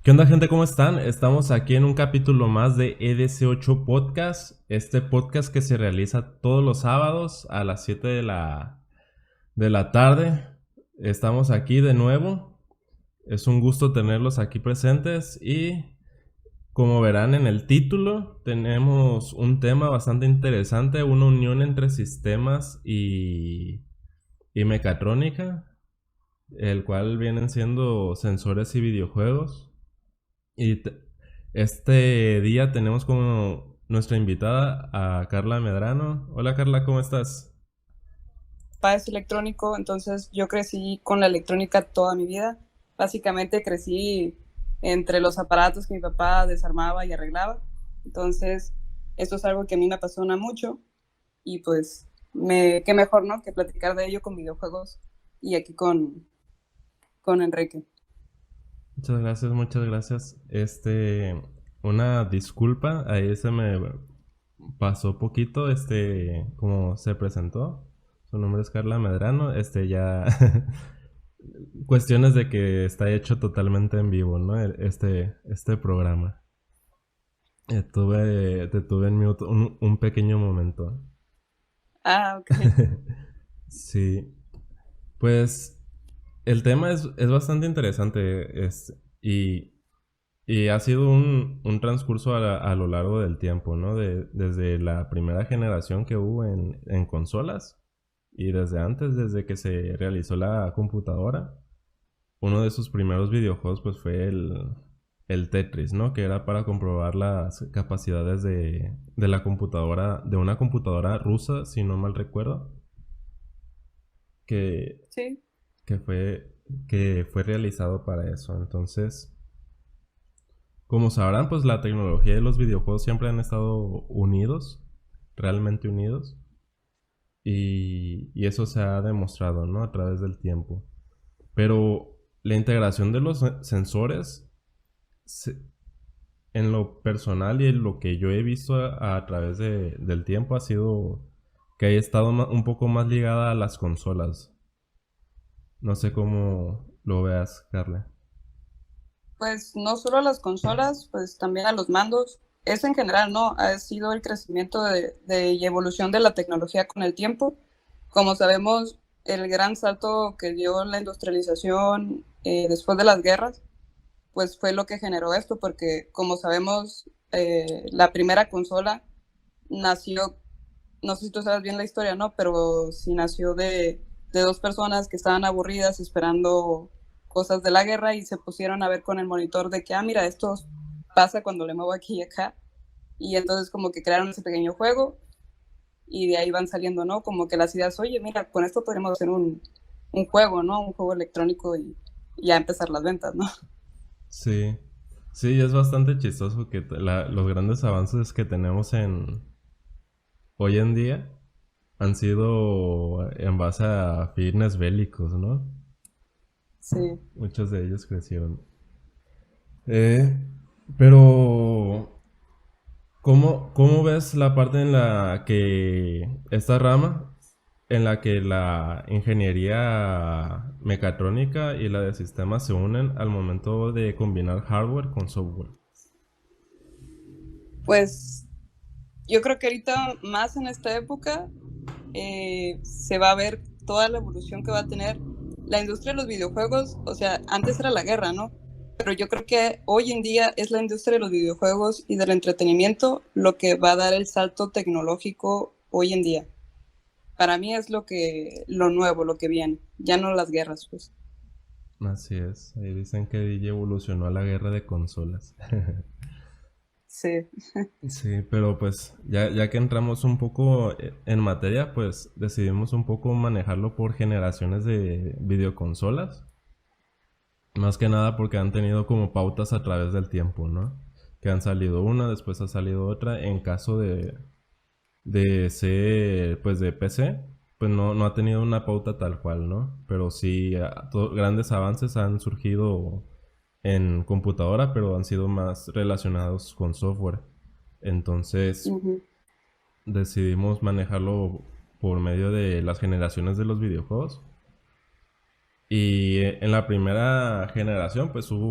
¿Qué onda, gente? ¿Cómo están? Estamos aquí en un capítulo más de EDC8 Podcast. Este podcast que se realiza todos los sábados a las 7 de la tarde. Estamos aquí de nuevo. Es un gusto tenerlos aquí presentes y como verán en el título, tenemos un tema bastante interesante, una unión entre sistemas y mecatrónica, el cual vienen siendo sensores y videojuegos. Y este día tenemos como nuestra invitada a Carla Medrano. Hola Carla, ¿cómo estás? Papá es electrónico, entonces yo crecí con la electrónica toda mi vida. Básicamente crecí entre los aparatos que mi papá desarmaba y arreglaba. Entonces, esto es algo que a mí me apasiona mucho y pues qué mejor, ¿no? Que platicar de ello con videojuegos y aquí con Enrique. Muchas gracias, muchas gracias. Una disculpa, ahí se me pasó poquito, como se presentó. Su nombre es Carla Medrano, ya cuestiones de que está hecho totalmente en vivo, ¿no? Este programa. Te tuve en mute un pequeño momento. Ah, ok. Sí, pues el tema es bastante interesante y ha sido un transcurso a lo largo del tiempo, ¿no? Desde la primera generación que hubo en consolas y desde antes, desde que se realizó la computadora. Uno de sus primeros videojuegos pues fue el Tetris, ¿no? Que era para comprobar las capacidades de la computadora, de una computadora rusa, si no mal recuerdo, que, Sí, que fue realizado para eso. Entonces, como sabrán, pues la tecnología y los videojuegos siempre han estado unidos, realmente unidos, y eso se ha demostrado, ¿no? A través del tiempo. Pero la integración de los sensores se- en lo personal y en lo que yo he visto a través del tiempo ha sido que he estado un poco más ligada a las consolas. No sé cómo lo veas, Carla. pues no solo a las consolas, pues también a los mandos. Eso en general, ¿no? Ha sido el crecimiento y evolución de la tecnología con el tiempo. Como sabemos, el gran salto que dio la industrialización después de las guerras, pues fue lo que generó esto, porque como sabemos, la primera consola nació, no sé si tú sabes bien la historia, ¿no? Pero sí nació de dos personas que estaban aburridas esperando cosas de la guerra y se pusieron a ver con el monitor de que, ah, mira, esto pasa cuando le muevo aquí y acá. Y entonces como que crearon ese pequeño juego y de ahí van saliendo, ¿no? Como que las ideas, oye, mira, con esto podríamos hacer un juego, ¿no? Un juego electrónico y ya empezar las ventas, ¿no? Sí, sí, es bastante chistoso que los grandes avances que tenemos hoy en día han sido en base a fines bélicos, ¿no? Sí. Muchos de ellos crecieron. Eh, pero ¿cómo ves la parte en la que esta rama, en la que la ingeniería mecatrónica y la de sistemas se unen al momento de combinar hardware con software? Pues yo creo que ahorita más en esta época se va a ver toda la evolución que va a tener la industria de los videojuegos. O sea, antes era la guerra, ¿no? Pero yo creo que hoy en día es la industria de los videojuegos y del entretenimiento lo que va a dar el salto tecnológico hoy en día. Para mí es lo nuevo, lo que viene, ya no las guerras, pues. Así es, ahí dicen que DJ evolucionó a la guerra de consolas. Sí. Sí, pero pues ya que entramos un poco en materia, pues decidimos un poco manejarlo por generaciones de videoconsolas. Más que nada porque han tenido como pautas a través del tiempo, ¿no? Que han salido una, después ha salido otra. En caso de ser, pues de PC, pues no ha tenido una pauta tal cual, ¿no? Pero sí, grandes avances han surgido en computadora, pero han sido más relacionados con software. Entonces Ujú. decidimos manejarlo por medio de las generaciones de los videojuegos. Y en la primera generación, pues hubo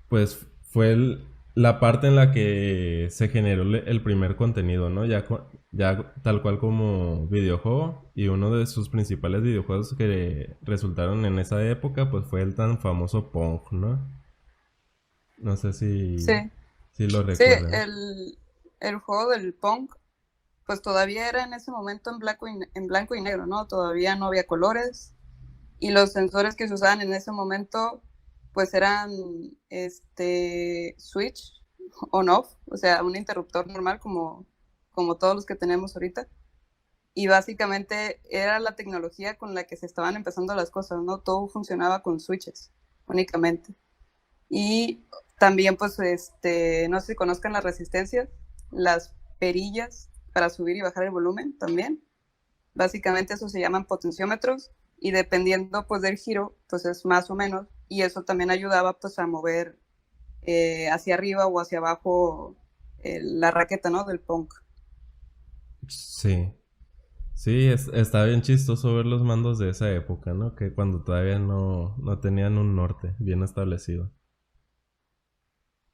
pues fue la parte en la que se generó el primer contenido, ¿no? Ya, ya tal cual como videojuego, y uno de sus principales videojuegos que resultaron en esa época pues fue el tan famoso Pong, ¿no? No sé Sí, si lo sí, recuerdan. el juego del Pong, pues todavía era en ese momento en blanco y negro, ¿no? Todavía no había colores y los sensores que se usaban en ese momento pues eran switch on-off, o sea, un interruptor normal como todos los que tenemos ahorita. Y básicamente era la tecnología con la que se estaban empezando las cosas, ¿no? Todo funcionaba con switches únicamente. Y también, pues, no sé si conozcan las resistencias, las perillas para subir y bajar el volumen también. Básicamente eso se llaman potenciómetros y dependiendo pues del giro, pues es más o menos. Y eso también ayudaba pues a mover hacia arriba o hacia abajo la raqueta, ¿no? Del punk. Sí. Sí, está bien chistoso ver los mandos de esa época, ¿no? Que cuando todavía no tenían un norte bien establecido.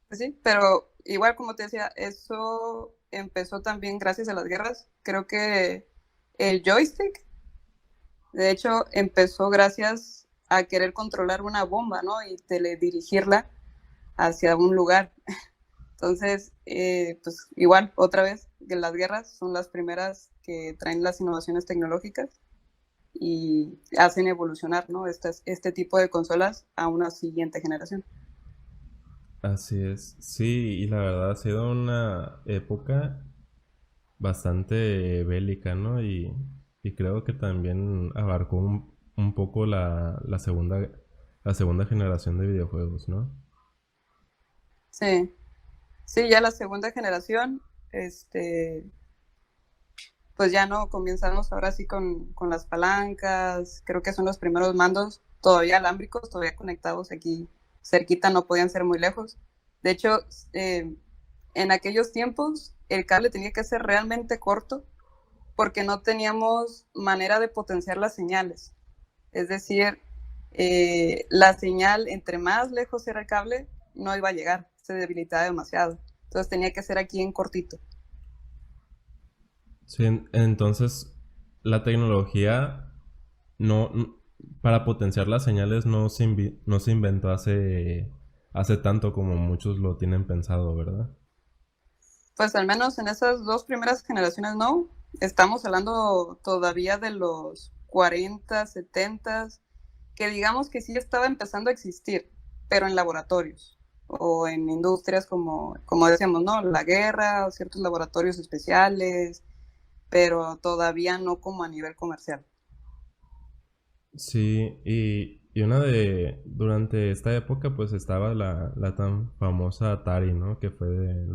Pues sí, pero igual como te decía, eso empezó también gracias a las guerras. Creo que el joystick, de hecho, empezó gracias a querer controlar una bomba, ¿no? Y teledirigirla hacia un lugar. Entonces, pues igual, otra vez, que las guerras son las primeras que traen las innovaciones tecnológicas y hacen evolucionar, ¿no? Este tipo de consolas a una siguiente generación. Así es. Sí, y la verdad ha sido una época bastante bélica, ¿no? Y creo que también abarcó un poco la segunda generación de videojuegos, ¿no? Sí, sí, ya la segunda generación, pues ya no comenzamos ahora sí con las palancas, creo que son los primeros mandos todavía alámbricos, todavía conectados aquí cerquita, no podían ser muy lejos. De hecho, en aquellos tiempos el cable tenía que ser realmente corto porque no teníamos manera de potenciar las señales. Es decir, la señal, entre más lejos era el cable, no iba a llegar, se debilitaba demasiado. Entonces tenía que ser aquí en cortito. Sí, entonces la tecnología para potenciar las señales no se inventó hace tanto como muchos lo tienen pensado, ¿verdad? Pues al menos en esas dos primeras generaciones no. Estamos hablando todavía de los 40, 70, que digamos que sí estaba empezando a existir, pero en laboratorios o en industrias como decíamos, ¿no? La guerra, o ciertos laboratorios especiales, pero todavía no como a nivel comercial. Sí, y durante esta época pues estaba la tan famosa Atari, ¿no? Que fue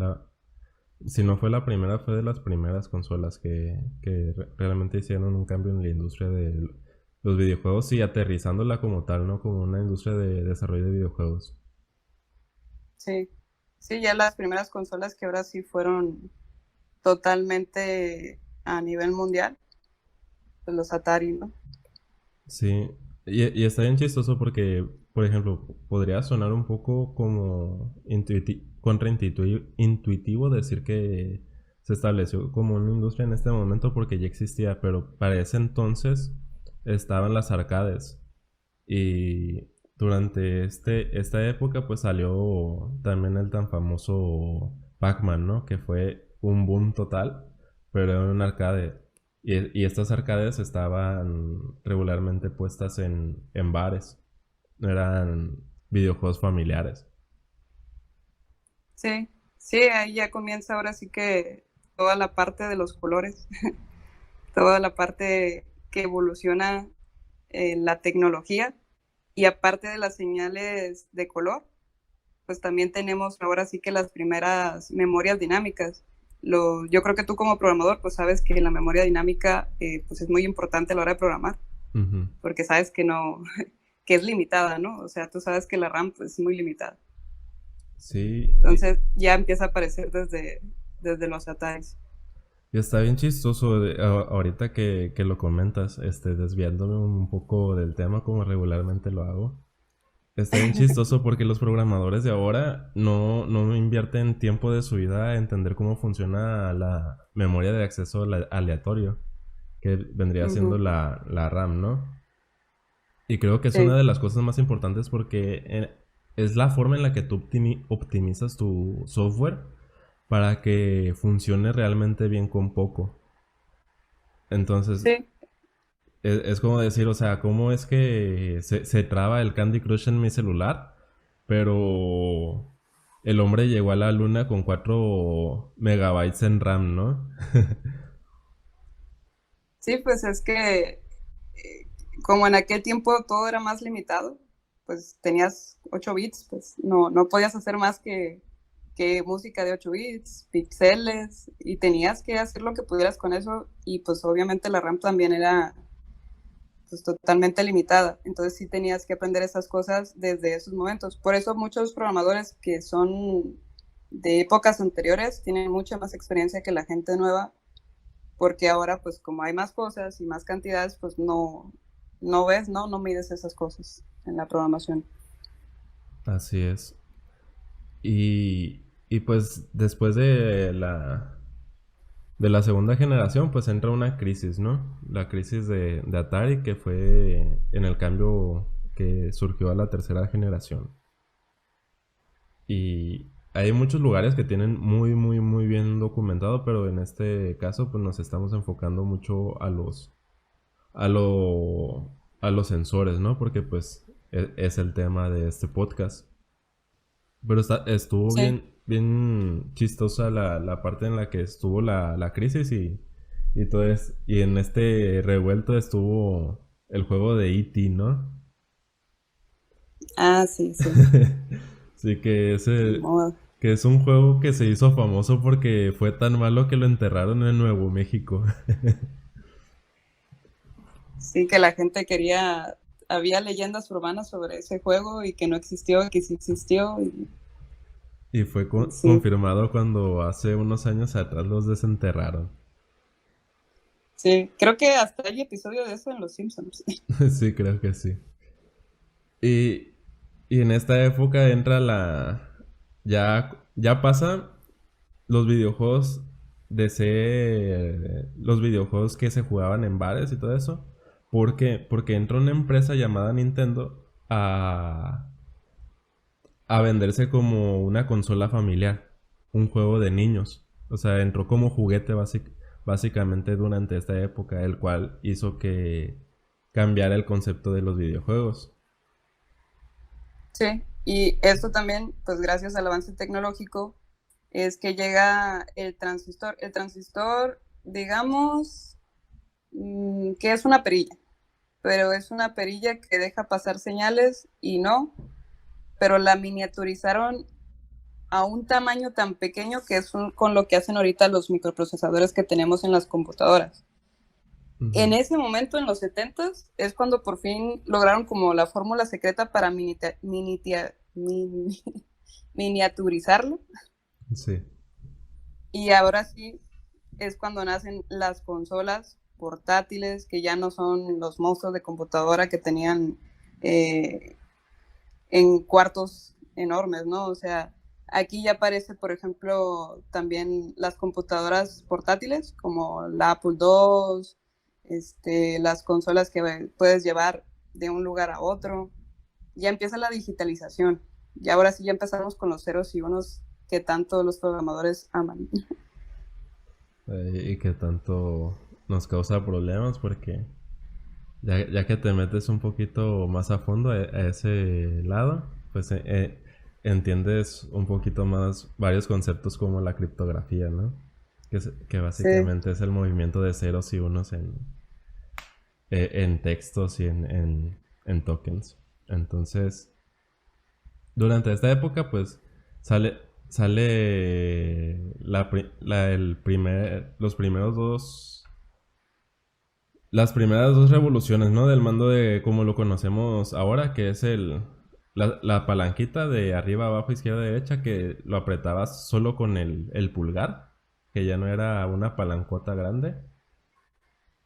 si no fue la primera, fue de las primeras consolas que realmente hicieron un cambio en la industria de los videojuegos y aterrizándola como tal, ¿no? Como una industria de desarrollo de videojuegos. Sí, sí, ya las primeras consolas que ahora sí fueron totalmente a nivel mundial, pues los Atari, ¿no? Sí, y está bien chistoso porque, por ejemplo, podría sonar un poco como intuitivo decir que se estableció como una industria en este momento porque ya existía, pero para ese entonces estaban las arcades y durante esta época pues salió también el tan famoso Pac-Man, ¿no? Que fue un boom total, pero era un arcade. Y estas arcades estaban regularmente puestas en bares. No eran videojuegos familiares. Sí, sí, ahí ya comienza ahora sí que toda la parte de los colores, toda la parte que evoluciona la tecnología y aparte de las señales de color, pues también tenemos ahora sí que las primeras memorias dinámicas. Yo creo que tú como programador pues sabes que la memoria dinámica pues es muy importante a la hora de programar, Ujú. porque sabes que no, que es limitada, ¿no? O sea, tú sabes que la RAM pues, es muy limitada. Sí, Entonces ya empieza a aparecer desde los Ataris. y está bien chistoso ahorita que lo comentas, desviándome un poco del tema como regularmente lo hago. Está bien chistoso porque los programadores de ahora no invierten tiempo de su vida a entender cómo funciona la memoria de acceso aleatorio, que vendría siendo Ujú, la RAM, ¿no? Y creo que es una sí, de las cosas más importantes porque es la forma en la que tú optimizas tu software para que funcione realmente bien con poco. Entonces, sí. es como decir, o sea, ¿cómo es que se traba el Candy Crush en mi celular? Pero el hombre llegó a la luna con 4 megabytes en RAM, ¿no? Sí, pues es que como en aquel tiempo todo era más limitado, pues tenías 8 bits, pues no podías hacer más que música de 8 bits, píxeles, y tenías que hacer lo que pudieras con eso, y pues obviamente la RAM también era pues totalmente limitada, entonces sí tenías que aprender esas cosas desde esos momentos. Por eso muchos programadores que son de épocas anteriores tienen mucha más experiencia que la gente nueva, porque ahora pues como hay más cosas y más cantidades, pues no ves, no mides esas cosas en la programación. Así es. Y pues después de la segunda generación, pues entra una crisis, ¿no? La crisis de Atari, que fue en el cambio que surgió a la tercera generación. Y hay muchos lugares que tienen muy, muy, muy bien documentado, pero en este caso, pues nos estamos enfocando mucho a lo, a los sensores, ¿no? Porque pues es el tema de este podcast. Pero estuvo Sí. bien, bien chistosa la parte en la que estuvo la crisis y todo y en este revuelto estuvo el juego de E.T., ¿no? Ah, sí, sí. Sí, Ni modo. que es un juego que se hizo famoso porque fue tan malo que lo enterraron en Nuevo México. Sí, que la gente quería, había leyendas urbanas sobre ese juego y que no existió, y que sí existió. Y fue Y sí, confirmado cuando hace unos años atrás los desenterraron. sí, creo que hasta hay episodio de eso en Los Simpsons. Sí, creo que sí. Y, y en esta época entra ya pasa los videojuegos de ser los videojuegos que se jugaban en bares y todo eso. ¿Por qué? Porque entra una empresa llamada Nintendo a venderse como una consola familiar, un juego de niños. O sea, entró como juguete básicamente durante esta época, el cual hizo que cambiara el concepto de los videojuegos. Sí, y esto también, pues gracias al avance tecnológico, es que llega el transistor. El transistor, digamos, que es una perilla, pero es una perilla que deja pasar señales y no, pero la miniaturizaron a un tamaño tan pequeño que es con lo que hacen ahorita los microprocesadores que tenemos en las computadoras. En Ujú. ese momento, en los 70s, es cuando por fin lograron como la fórmula secreta para miniaturizarlo. Sí. Y ahora sí es cuando nacen las consolas portátiles, que ya no son los monstruos de computadora que tenían eh, en cuartos enormes, ¿no? O sea, aquí ya aparece, por ejemplo, también las computadoras portátiles, como la Apple II, las consolas que puedes llevar de un lugar a otro. Ya empieza la digitalización. Y ahora sí ya empezamos con los ceros y unos que tanto los programadores aman. Y que tanto nos causa problemas porque ya que te metes un poquito más a fondo a ese lado, pues entiendes un poquito más varios conceptos como la criptografía, ¿no? Que Sí, básicamente es el movimiento de ceros y unos en textos y en tokens. Entonces, durante esta época, pues sale los primeros las primeras dos revoluciones, ¿no? Del mando de como lo conocemos ahora, que es la palanquita de arriba, abajo, izquierda, derecha, que lo apretabas solo con el pulgar, que ya no era una palancota grande,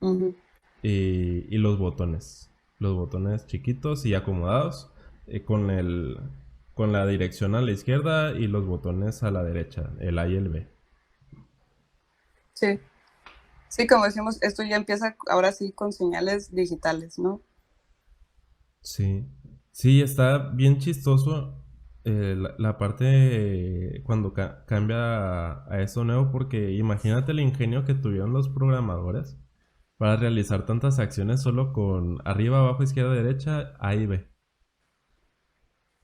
uh -huh. y los botones chiquitos y acomodados. con la dirección a la izquierda y los botones a la derecha, el A y el B. Sí, sí, como decimos, esto ya empieza ahora sí con señales digitales, ¿no? Sí, sí, está bien chistoso la parte cuando cambia a eso nuevo, porque imagínate el ingenio que tuvieron los programadores para realizar tantas acciones solo con arriba, abajo, izquierda, derecha, A y B.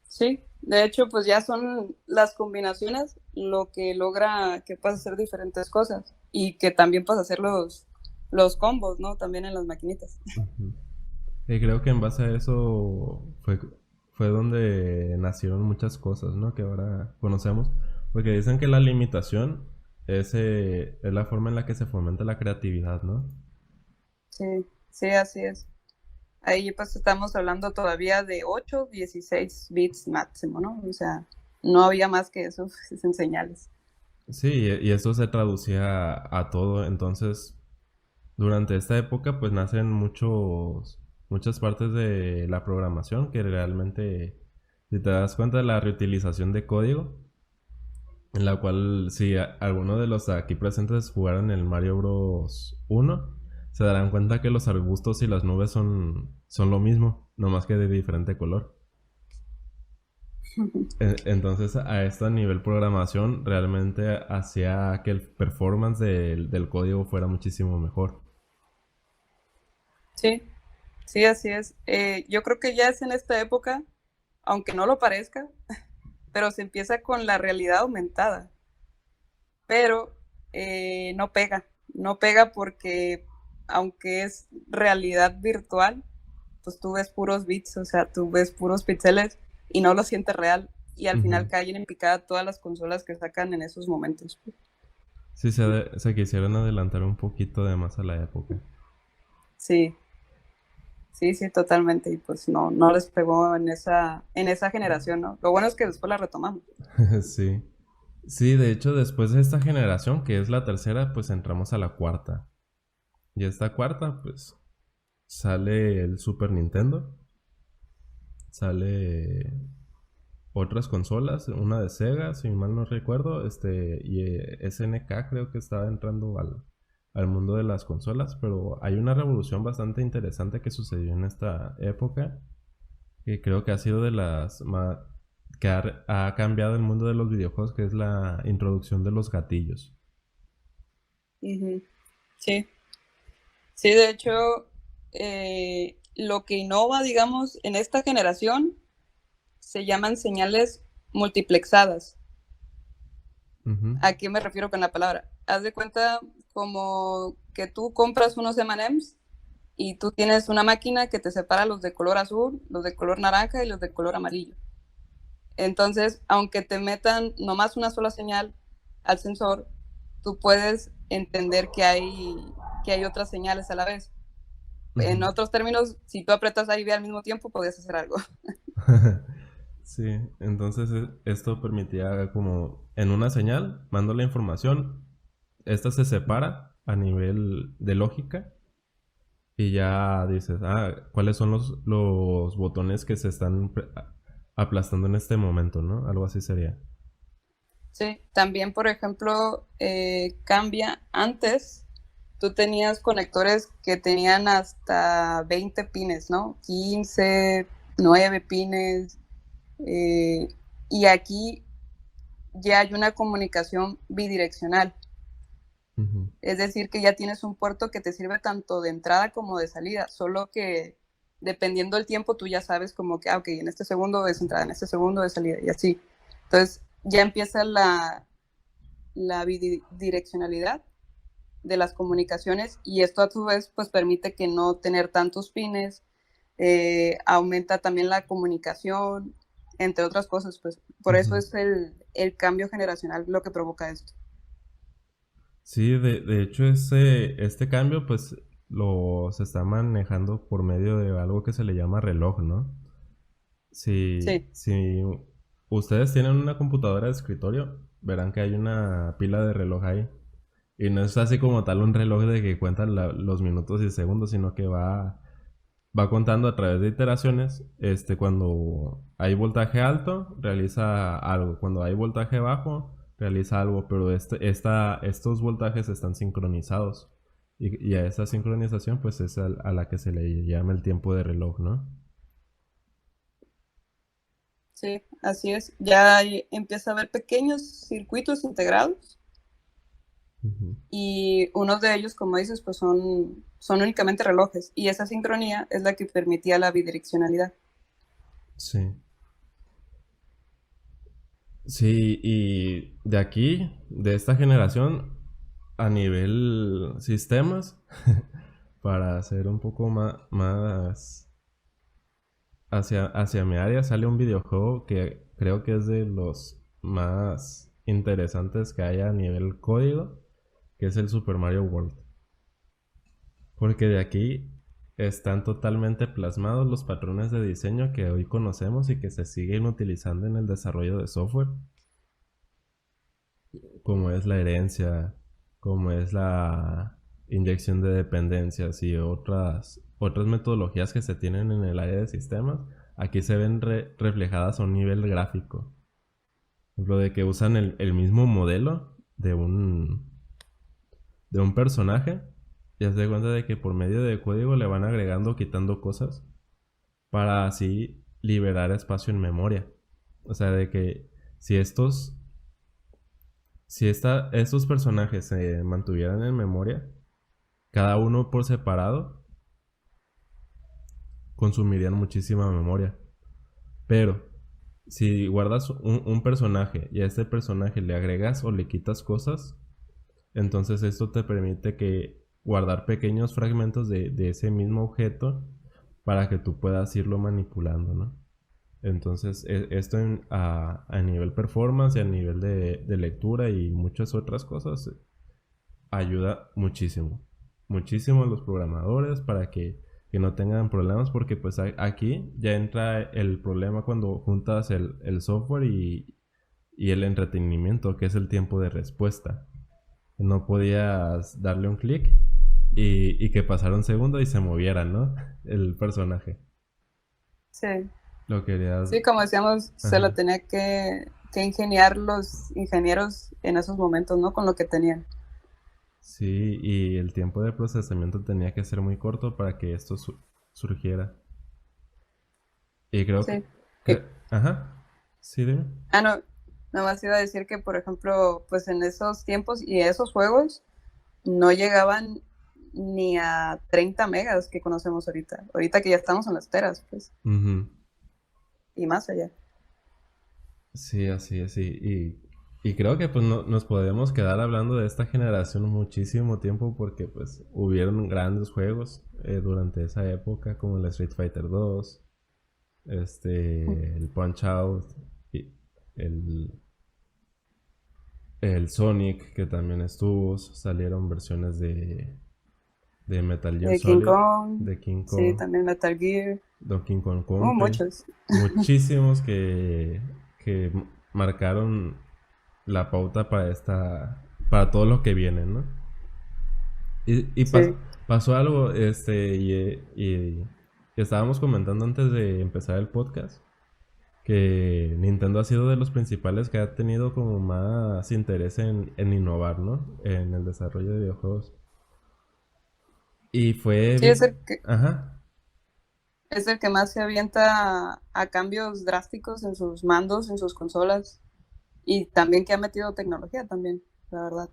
Sí, de hecho, pues ya son las combinaciones lo que logra que puedas hacer diferentes cosas y que también puedas hacer los combos, ¿no? También en las maquinitas. Ujú. Y creo que en base a eso fue donde nacieron muchas cosas, ¿no? Que ahora conocemos. Porque dicen que la limitación es la forma en la que se fomenta la creatividad, ¿no? Sí, sí, así es. Ahí pues estamos hablando todavía de 8, 16 bits máximo, ¿no? O sea, no había más que eso pues, en señales. Sí, y eso se traducía a todo. Entonces, durante esta época, pues nacen muchas partes de la programación que realmente, si te das cuenta de la reutilización de código, en la cual si alguno de los aquí presentes jugaron el Mario Bros. 1, se darán cuenta que los arbustos y las nubes son lo mismo, no más que de diferente color. Entonces a esto a nivel programación realmente hacía que el performance del código fuera muchísimo mejor. Sí, sí, así es. Yo creo que ya es en esta época, aunque no lo parezca, pero se empieza con la realidad aumentada, pero no pega, no pega porque aunque es realidad virtual, pues tú ves puros bits, o sea, tú ves puros píxeles y no lo sientes real y al final Ujú. caen en picada todas las consolas que sacan en esos momentos. Sí, se quisieron adelantar un poquito de más a la época. Sí, sí, sí, totalmente. Y pues no, no les pegó en esa generación, ¿no? Lo bueno es que después la retomamos. Sí. Sí, de hecho, después de esta generación, que es la tercera, pues entramos a la cuarta. Y esta cuarta, pues sale el Super Nintendo, sale otras consolas, una de Sega, si mal no recuerdo, y SNK creo que estaba entrando al mundo de las consolas, pero hay una revolución bastante interesante que sucedió en esta época, que creo que ha sido de las más que ha cambiado el mundo de los videojuegos, que es la introducción de los gatillos. Ujú. Sí, sí, de hecho, lo que innova, digamos, en esta generación se llaman señales multiplexadas. Ujú, ¿A qué me refiero con la palabra? Haz de cuenta como que tú compras unos M&M's y tú tienes una máquina que te separa los de color azul, los de color naranja y los de color amarillo. Entonces, aunque te metan nomás una sola señal al sensor, tú puedes entender que hay otras señales a la vez. En ujú. otros términos, si tú apretas A y B al mismo tiempo, podías hacer algo. Sí, entonces esto permitía como en una señal, mando la información, esta se separa a nivel de lógica y ya dices, ¿cuáles son los botones que se están aplastando en este momento, ¿no? Algo así sería. Sí, también, por ejemplo, cambia antes. Tú tenías conectores que tenían hasta 20 pines, ¿no? 15, 9 pines. eh, y aquí ya hay una comunicación bidireccional. Ujú, Es decir, que ya tienes un puerto que te sirve tanto de entrada como de salida, solo que dependiendo del tiempo tú ya sabes como que, ok, en este segundo es entrada, en este segundo es salida y así. Entonces ya empieza la bidireccionalidad de las comunicaciones y esto a su vez pues permite que no tener tantos pines, aumenta también la comunicación, entre otras cosas, pues por eso ujú. es el cambio generacional lo que provoca esto. Sí, de hecho este cambio pues se está manejando por medio de algo que se le llama reloj, ¿no? Sí, Si ustedes tienen una computadora de escritorio, verán que hay una pila de reloj ahí. Y no es así como tal un reloj de que cuenta los minutos y segundos, sino que va contando a través de iteraciones, cuando hay voltaje alto, realiza algo, cuando hay voltaje bajo, realiza algo, pero estos voltajes están sincronizados. Y a esa sincronización, pues es a la que se le llama el tiempo de reloj, ¿no? Sí, así es. Ya empieza a haber pequeños circuitos integrados Ujú. y unos de ellos, como dices, pues son únicamente relojes y esa sincronía es la que permitía la bidireccionalidad. Sí. Sí, y de aquí, de esta generación, a nivel sistemas, para hacer un poco más hacia mi área, sale un videojuego que creo que es de los más interesantes que hay a nivel código, que es el Super Mario World. Porque de aquí están totalmente plasmados los patrones de diseño que hoy conocemos y que se siguen utilizando en el desarrollo de software, como es la herencia, como es la inyección de dependencias y otras metodologías que se tienen en el área de sistemas, aquí se ven reflejadas a un nivel gráfico. Por ejemplo, de que usan el mismo modelo de un personaje y se da cuenta de que por medio de código le van agregando o quitando cosas para así liberar espacio en memoria. O sea, de que si estos personajes se mantuvieran en memoria, cada uno por separado consumirían muchísima memoria. Pero si guardas un personaje y a este personaje le agregas o le quitas cosas, entonces esto te permite que guardar pequeños fragmentos de ese mismo objeto para que tú puedas irlo manipulando, ¿no? Entonces, esto a nivel performance y a nivel de lectura y muchas otras cosas ayuda muchísimo. Muchísimo a los programadores para que no tengan problemas porque pues aquí ya entra el problema cuando juntas el software y el entretenimiento, que es el tiempo de respuesta. No podías darle un clic y que pasara un segundo y se moviera, ¿no? El personaje. Sí, Lo querías... sí, como decíamos, se lo Ajá. tenía que ingeniar los ingenieros en esos momentos, ¿no? Con lo que tenían. Sí, y el tiempo de procesamiento tenía que ser muy corto para que esto surgiera. Y creo Sí. Ajá. Sí, dime. No, nomás iba a decir que, por ejemplo, pues en esos tiempos y esos juegos no llegaban ni a 30 megas que conocemos ahorita. Ahorita que ya estamos en las teras, pues, Ujú. y más allá. Sí, así es. Y creo que pues nos podemos quedar hablando de esta generación muchísimo tiempo porque pues hubieron grandes juegos durante esa época como el Street Fighter 2, el Punch Out, y el, el Sonic que también estuvo, salieron versiones de Metal Gear De King Solid, Kong, de King sí, Kong, también Metal Gear, Donkey Kong Country, muchos. muchísimos que marcaron la pauta para todo lo que viene, ¿no? Y Sí, pasó algo, y estábamos comentando antes de empezar el podcast que Nintendo ha sido de los principales que ha tenido como más interés en innovar, ¿no? En el desarrollo de videojuegos. Y fue sí, bien, ajá, es el que más se avienta a cambios drásticos en sus mandos, en sus consolas, y también que ha metido tecnología también, la verdad.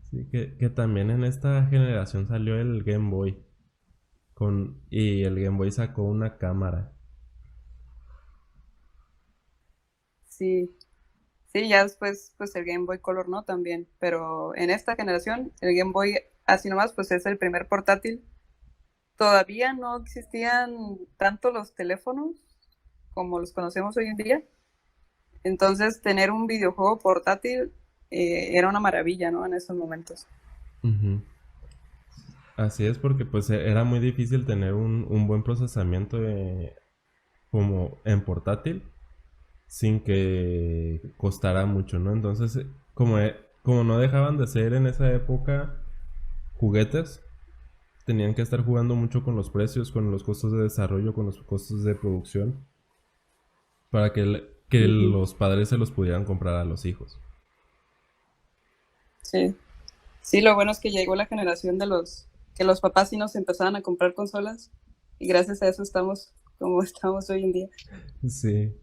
sí, que también en esta generación salió el Game Boy y el Game Boy sacó una cámara. Sí, sí, ya después, pues el Game Boy Color no también, pero en esta generación, el Game Boy, así nomás, pues es el primer portátil. Todavía no existían tanto los teléfonos como los conocemos hoy en día, entonces tener un videojuego portátil era una maravilla, ¿no? En esos momentos. Ujú. Así es porque pues era muy difícil tener un buen procesamiento como en portátil sin que costara mucho, ¿no? Entonces, como no dejaban de ser en esa época juguetes, tenían que estar jugando mucho con los precios, con los costos de desarrollo, con los costos de producción, para que Ujú. los padres se los pudieran comprar a los hijos. Sí. Sí, lo bueno es que llegó la generación de que los papás sí nos empezaban a comprar consolas y gracias a eso estamos como estamos hoy en día, Sí,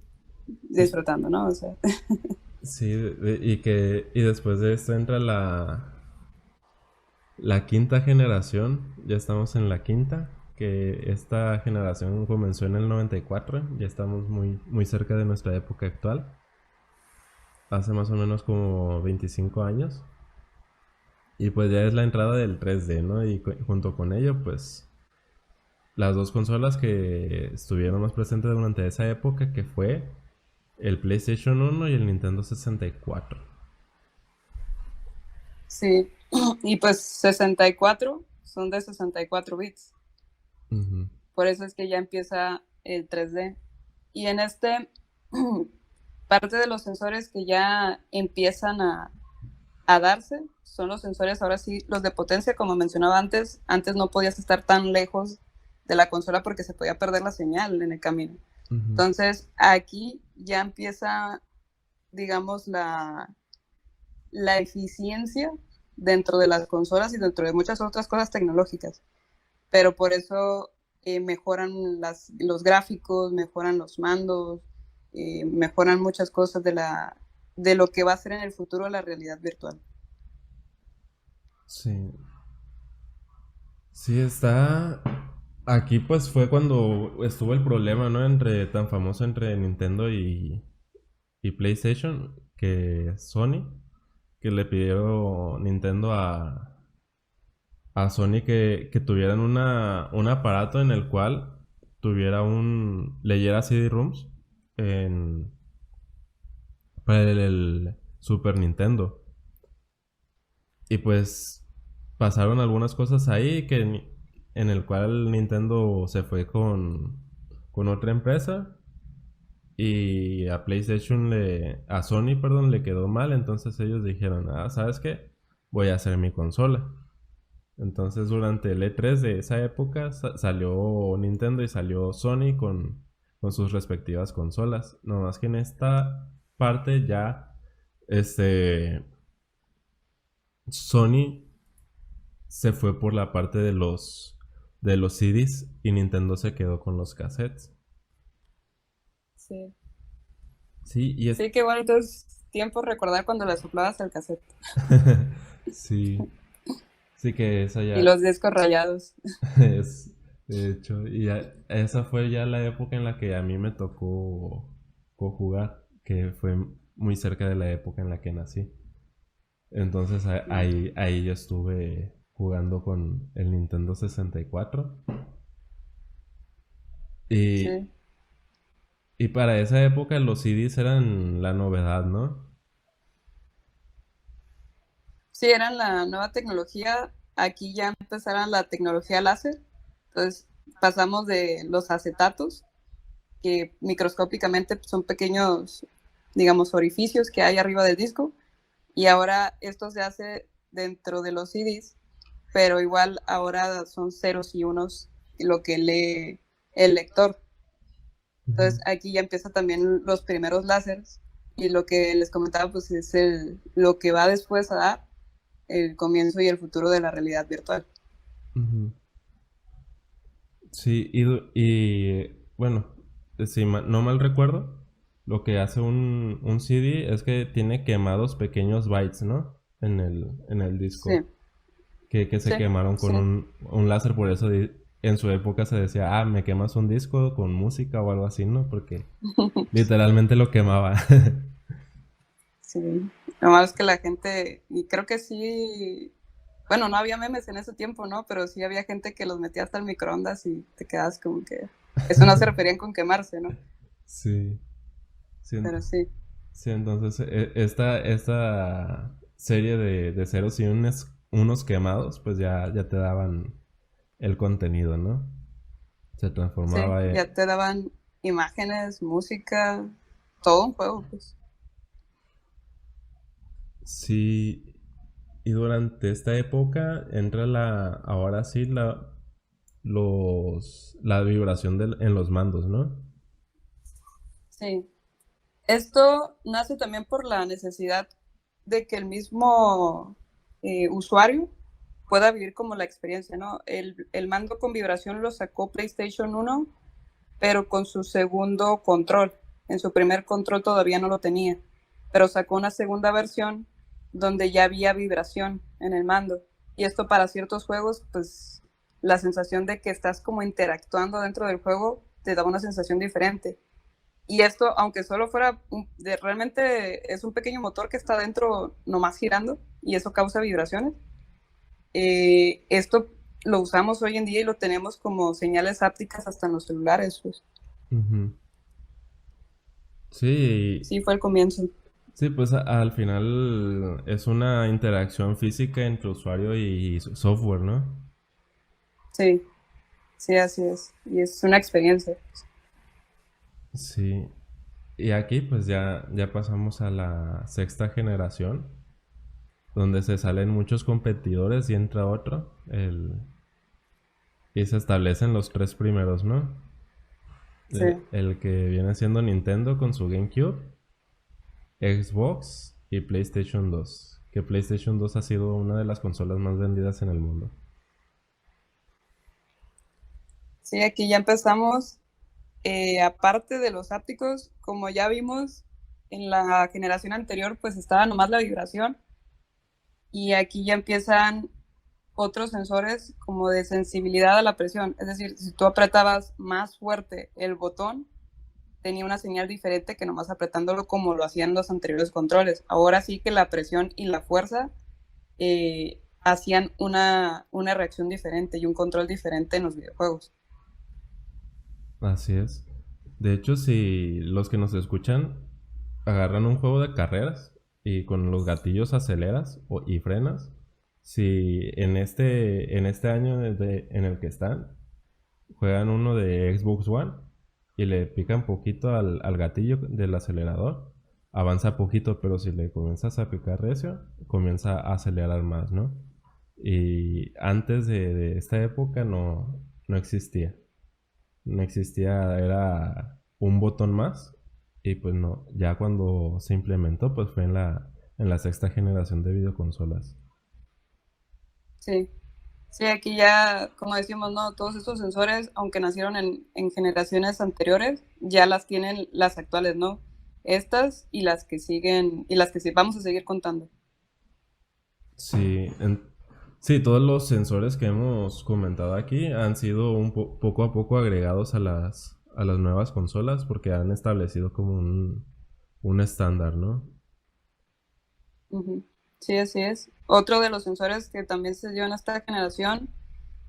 disfrutando, ¿no? O sea, sí, y después de esto entra la quinta generación, ya estamos en la quinta, que esta generación comenzó en el 94, ya estamos muy cerca de nuestra época actual, hace más o menos como 25 años. Y pues ya es la entrada del 3D, ¿no? Y junto con ello, pues las dos consolas que estuvieron más presentes durante esa época, que fue el PlayStation 1 y el Nintendo 64. sí. Y pues 64 son de 64 bits. Ujú. Por eso es que ya empieza el 3D. Y en parte de los sensores que ya empiezan a darse son los sensores, ahora sí, los de potencia, como mencionaba antes. Antes no podías estar tan lejos de la consola porque se podía perder la señal en el camino. Ujú. Entonces, aquí ya empieza, digamos, la eficiencia dentro de las consolas y dentro de muchas otras cosas tecnológicas. Pero por eso mejoran los gráficos, mejoran los mandos, mejoran muchas cosas de lo que va a ser en el futuro la realidad virtual. Sí. Sí, está. Aquí pues fue cuando estuvo el problema, ¿no? Tan famoso entre Nintendo y PlayStation, que Sony, que le pidieron Nintendo a Sony que tuvieran un aparato en el cual tuviera leyera CD-ROOMs en, para el Super Nintendo. Y pues pasaron algunas cosas ahí en el cual Nintendo se fue con otra empresa y a Sony, perdón, le quedó mal, entonces ellos dijeron, ¿sabes qué? Voy a hacer mi consola. Entonces durante el E3 de esa época salió Nintendo y salió Sony con sus respectivas consolas. No más que en esta parte ya este Sony se fue por la parte de los CDs y Nintendo se quedó con los cassettes. Sí. Sí, Sí, qué bonitos tiempos recordar cuando le soplabas al cassette sí, sí que esa y ya los discos rayados. es, de hecho, esa fue ya la época en la que a mí me tocó jugar, que fue muy cerca de la época en la que nací. Entonces ahí yo estuve jugando con el Nintendo 64 y, Sí. y para esa época los CDs eran la novedad, ¿no? Sí, eran la nueva tecnología. Aquí ya empezaron la tecnología láser. Entonces pasamos de los acetatos, que microscópicamente son pequeños, digamos, orificios que hay arriba del disco. Y ahora esto se hace dentro de los CDs, pero igual ahora son ceros y unos lo que lee el lector. Ujú. Entonces aquí ya empieza también los primeros láseres y lo que les comentaba pues es lo que va después a dar el comienzo y el futuro de la realidad virtual. Ujú. Sí, bueno, si no mal recuerdo, lo que hace un CD es que tiene quemados pequeños bytes, ¿no? En el Sí, disco. Que se sí, quemaron con sí. un láser, por eso en su época se decía, me quemas un disco con música o algo así, ¿no? Porque literalmente lo quemaba. Sí, lo malo es que la gente, y creo que sí, bueno, no había memes en ese tiempo, ¿no? Pero sí había gente que los metía hasta el microondas y te quedas como que, eso no se referían con quemarse, ¿no? Sí, sí, Pero sí, sí, entonces esta serie de ceros y unos quemados, pues ya te daban el contenido, ¿no? Se sí, transformaba ya te daban imágenes, música, todo un juego, pues. sí, y durante esta época entra ahora sí, la vibración en los mandos, ¿no? Sí. Esto nace también por la necesidad de que el mismo usuario pueda vivir como la experiencia, ¿no? El mando con vibración lo sacó PlayStation 1, pero con su segundo control. En su primer control todavía no lo tenía, pero sacó una segunda versión donde ya había vibración en el mando. Y esto para ciertos juegos, pues la sensación de que estás como interactuando dentro del juego te da una sensación diferente. Y esto, aunque solo fuera, realmente es un pequeño motor que está dentro nomás girando y eso causa vibraciones. Esto lo usamos hoy en día y lo tenemos como señales ápticas hasta en los celulares. Pues. Ujú. Sí, Sí, fue el comienzo. sí, pues al final es una interacción física entre usuario y software, ¿no? Sí, sí, así es. Y es una experiencia. Sí. Y aquí pues ya pasamos a la sexta generación, donde se salen muchos competidores y entra otro, y se establecen los tres primeros, ¿no? Sí, El que viene siendo Nintendo con su GameCube, Xbox y PlayStation 2. Que PlayStation 2 ha sido una de las consolas más vendidas en el mundo. sí, aquí ya empezamos. Aparte de los ápticos, como ya vimos en la generación anterior, pues estaba nomás la vibración. Y aquí ya empiezan otros sensores como de sensibilidad a la presión. Es decir, si tú apretabas más fuerte el botón, tenía una señal diferente que nomás apretándolo como lo hacían los anteriores controles. Ahora sí que la presión y la fuerza hacían una reacción diferente y un control diferente en los videojuegos. Así es. De hecho, si los que nos escuchan agarran un juego de carreras y con los gatillos aceleras y frenas, si en este año en el que están, juegan uno de Xbox One y le pican poquito al gatillo del acelerador, avanza poquito, pero si le comienzas a picar recio, comienza a acelerar más, ¿no? Y antes de esta época no existía. No existía, era un botón más. Y pues no, ya cuando se implementó, pues fue en la sexta generación de videoconsolas. Sí. Sí, aquí ya, como decimos, ¿no? Todos estos sensores, aunque nacieron en generaciones anteriores, ya las tienen las actuales, ¿no? Estas y las que siguen, y las que sí vamos a seguir contando. Sí, sí, todos los sensores que hemos comentado aquí han sido poco a poco agregados a las nuevas consolas porque han establecido como un estándar, ¿no? Ujú. Sí, así es. Otro de los sensores que también se dio en esta generación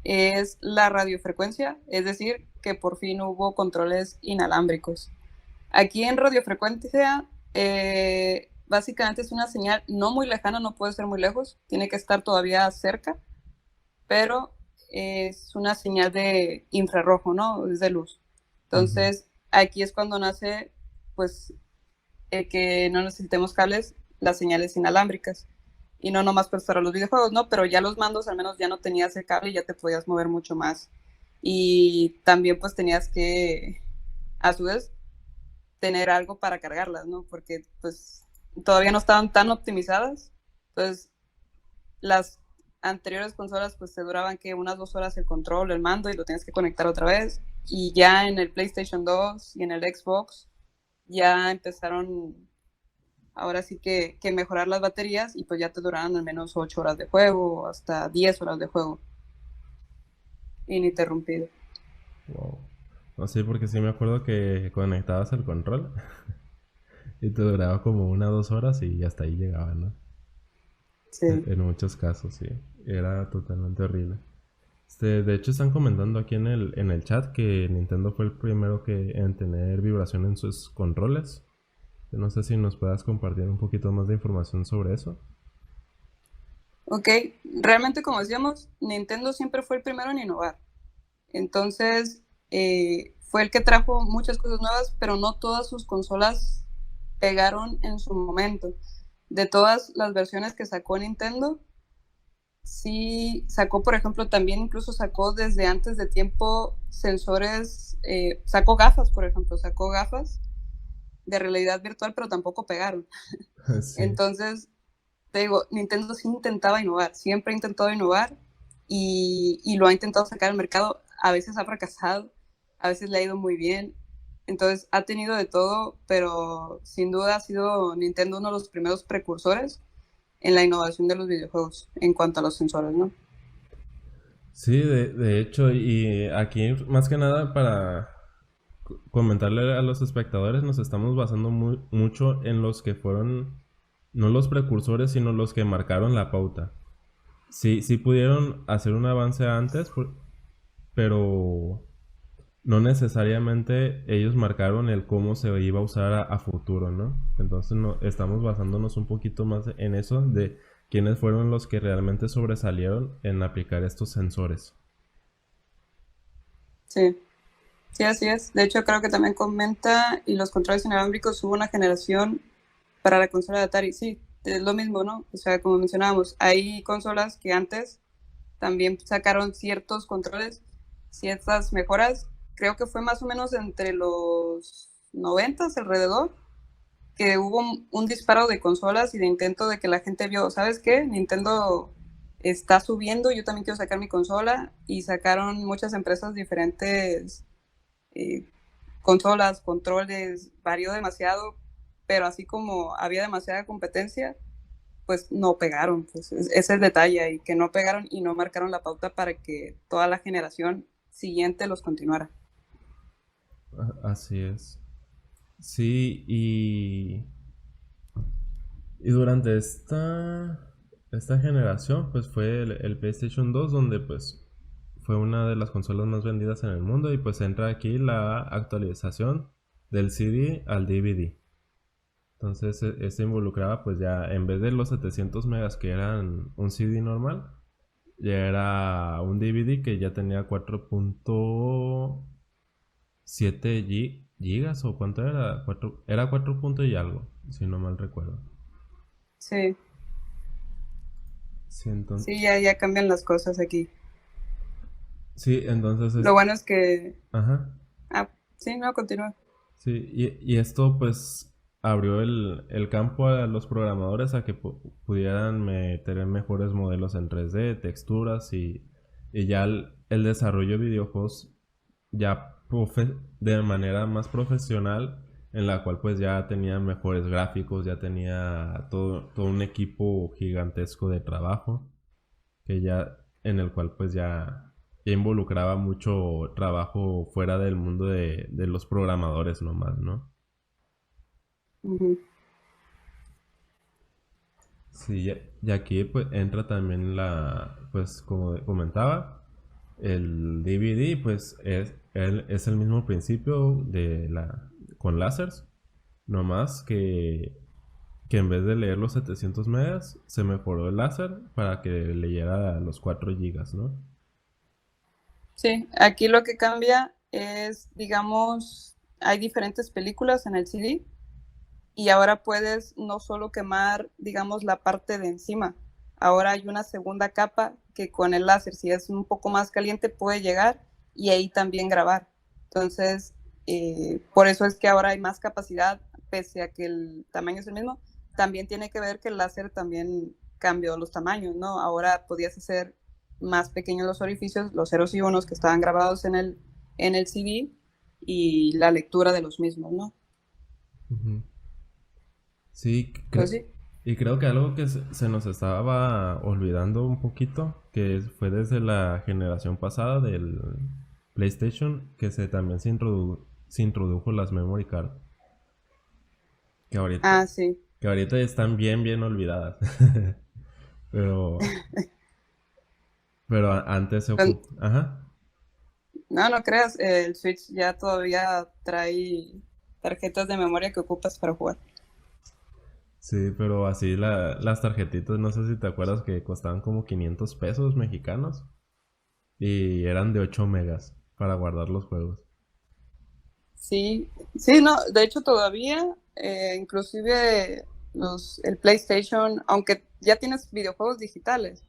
es la radiofrecuencia, es decir, que por fin hubo controles inalámbricos. Aquí en radiofrecuencia, básicamente es una señal no muy lejana, no puede ser muy lejos, tiene que estar todavía cerca, pero es una señal de infrarrojo, ¿no? Es de luz. Ujú. Entonces, aquí es cuando nace, pues, que no necesitemos cables, las señales inalámbricas. Y no nomás pues para los videojuegos, ¿no? Pero ya los mandos al menos ya no tenías el cable y ya te podías mover mucho más. Y también pues tenías que, a su vez, tener algo para cargarlas, ¿no? Porque pues todavía no estaban tan optimizadas. Entonces, las anteriores consolas pues te duraban que unas 2 horas el control, el mando y lo tienes que conectar otra vez. Y ya en el PlayStation 2 y en el Xbox ya empezaron ahora sí que mejorar las baterías y pues ya te duraran al menos 8 horas de juego, hasta 10 horas de juego ininterrumpido. Wow. No sé, porque sí me acuerdo que conectabas el control y te duraba como 1 o 2 horas y hasta ahí llegaba, ¿no? Sí. En muchos casos, sí. Era totalmente horrible. De hecho, están comentando aquí en el chat que Nintendo fue el primero en tener vibración en sus controles. No sé si nos puedas compartir un poquito más de información sobre eso. Ok, realmente como decíamos, Nintendo siempre fue el primero en innovar. Entonces, fue el que trajo muchas cosas nuevas, pero no todas sus consolas pegaron en su momento. De todas las versiones que sacó Nintendo, sí sacó, por ejemplo, también incluso sacó desde antes de tiempo sensores, sacó gafas, por ejemplo, sacó gafas de realidad virtual, pero tampoco pegaron. Sí. Entonces, te digo, Nintendo sí intentaba innovar, siempre ha intentado innovar y lo ha intentado sacar al mercado. A veces ha fracasado, a veces le ha ido muy bien. Entonces, ha tenido de todo, pero sin duda ha sido Nintendo uno de los primeros precursores en la innovación de los videojuegos en cuanto a los sensores, ¿no? Sí, de hecho, y aquí más que nada para comentarle a los espectadores, nos estamos basando mucho en los que fueron, no los precursores, sino los que marcaron la pauta. Sí, sí pudieron hacer un avance antes, pero no necesariamente ellos marcaron el cómo se iba a usar a futuro, ¿no? Entonces no, estamos basándonos un poquito más en eso, de quiénes fueron los que realmente sobresalieron en aplicar estos sensores. Sí, sí, así es. De hecho, creo que también comenta, y los controles inalámbricos hubo una generación para la consola de Atari. Sí, es lo mismo, ¿no? O sea, como mencionábamos, hay consolas que antes también sacaron ciertos controles, ciertas mejoras. Creo que fue más o menos entre los 90 alrededor, que hubo un disparo de consolas y de intento de que la gente vio, ¿sabes qué? Nintendo está subiendo, yo también quiero sacar mi consola, y sacaron muchas empresas diferentes eh, consolas, controles, varió demasiado, pero así como había demasiada competencia, pues no pegaron, pues ese es el detalle ahí, que no pegaron y no marcaron la pauta para que toda la generación siguiente los continuara. Así es. Sí, y durante esta generación, pues fue el PlayStation 2, donde pues fue una de las consolas más vendidas en el mundo y pues entra aquí la actualización del CD al DVD. Entonces, este involucraba pues ya, en vez de los 700 megas que eran un CD normal, ya era un DVD que ya tenía 4.7 gigas o cuánto era, era 4 punto y algo, si no mal recuerdo. Sí, Sí, entonces, sí, ya cambian las cosas aquí. sí, entonces Lo bueno es que... ajá. Ah, sí, no, continúa. Sí, y esto pues abrió el campo a los programadores a que pudieran meter mejores modelos en 3D, texturas y ya el desarrollo de videojuegos ya de manera más profesional, en la cual pues ya tenía mejores gráficos, ya tenía todo un equipo gigantesco de trabajo, que ya en el cual pues ya involucraba mucho trabajo fuera del mundo de los programadores nomás, ¿no? Ujú. Sí, y aquí pues entra también pues como comentaba, el DVD pues es el mismo principio con láseres, nomás que en vez de leer los 700 megas, se mejoró el láser para que leyera los 4 gigas, ¿no? Sí, aquí lo que cambia es, digamos, hay diferentes películas en el CD y ahora puedes no solo quemar, digamos, la parte de encima, ahora hay una segunda capa que con el láser, si es un poco más caliente, puede llegar y ahí también grabar. Entonces, por eso es que ahora hay más capacidad, pese a que el tamaño es el mismo. También tiene que ver que el láser también cambió los tamaños, ¿no? Ahora podías hacer más pequeños los orificios, los ceros y unos que estaban grabados en el CD y la lectura de los mismos, ¿no? Ujú. Sí, Pues sí. y creo que algo que se nos estaba olvidando un poquito, que fue desde la generación pasada del PlayStation, que también se introdujo las memory card, que ahorita, Ah, sí. que ahorita están bien olvidadas. Pero, pero antes se Pues, ocupó. Ajá. no, no creas, el Switch ya todavía trae tarjetas de memoria que ocupas para jugar. Sí, pero así las tarjetitas, no sé si te acuerdas que costaban como 500 pesos mexicanos y eran de 8 megas para guardar los juegos. Sí, sí, no, de hecho todavía, inclusive el PlayStation, aunque ya tienes videojuegos digitales,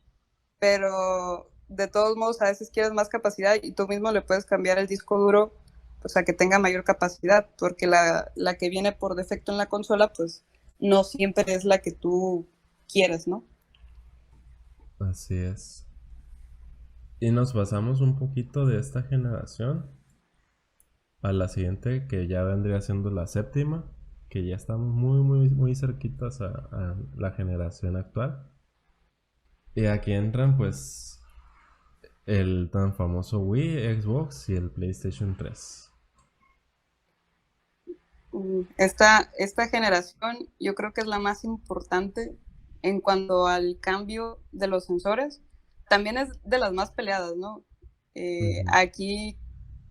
pero de todos modos a veces quieres más capacidad y tú mismo le puedes cambiar el disco duro pues a que tenga mayor capacidad, porque la que viene por defecto en la consola pues no siempre es la que tú quieres, ¿no? Así es. Y nos pasamos un poquito de esta generación a la siguiente, que ya vendría siendo la séptima, que ya estamos muy cerquitas a la generación actual. Y aquí entran pues el tan famoso Wii, Xbox y el PlayStation 3. Esta generación yo creo que es la más importante en cuanto al cambio de los sensores. También es de las más peleadas, ¿no? Aquí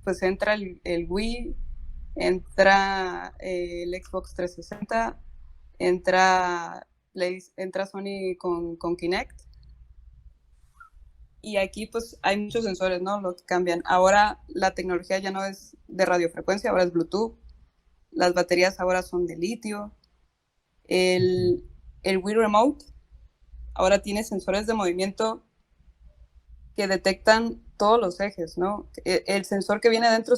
pues entra el Wii, entra el Xbox 360, entra Sony con Kinect. Y aquí pues hay muchos sensores, ¿no? Lo que cambian. Ahora la tecnología ya no es de radiofrecuencia, ahora es Bluetooth. Las baterías ahora son de litio. El, el Wii Remote ahora tiene sensores de movimiento que detectan todos los ejes, ¿no? El sensor que viene dentro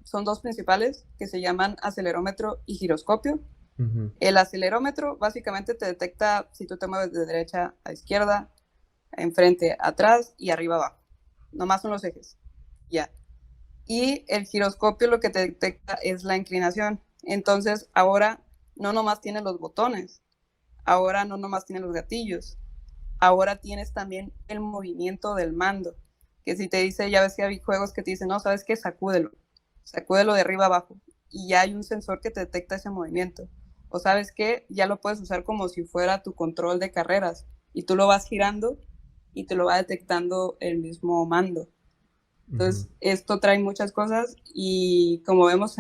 son dos principales que se llaman acelerómetro y giroscopio. El acelerómetro básicamente te detecta si tú te mueves de derecha a izquierda, enfrente, atrás y arriba abajo. Nomás son los ejes. Ya. Y el giroscopio lo que te detecta es la inclinación. Entonces ahora no nomás tienes los botones, ahora no nomás tienes los gatillos, ahora tienes también el movimiento del mando. Que si te dice, ya ves que hay juegos que te dicen, no, ¿sabes qué? Sacúdelo de arriba abajo. Y ya hay un sensor que te detecta ese movimiento. O sabes qué, ya lo puedes usar como si fuera tu control de carreras. Y tú lo vas girando y te lo va detectando el mismo mando. Entonces, esto trae muchas cosas y como vemos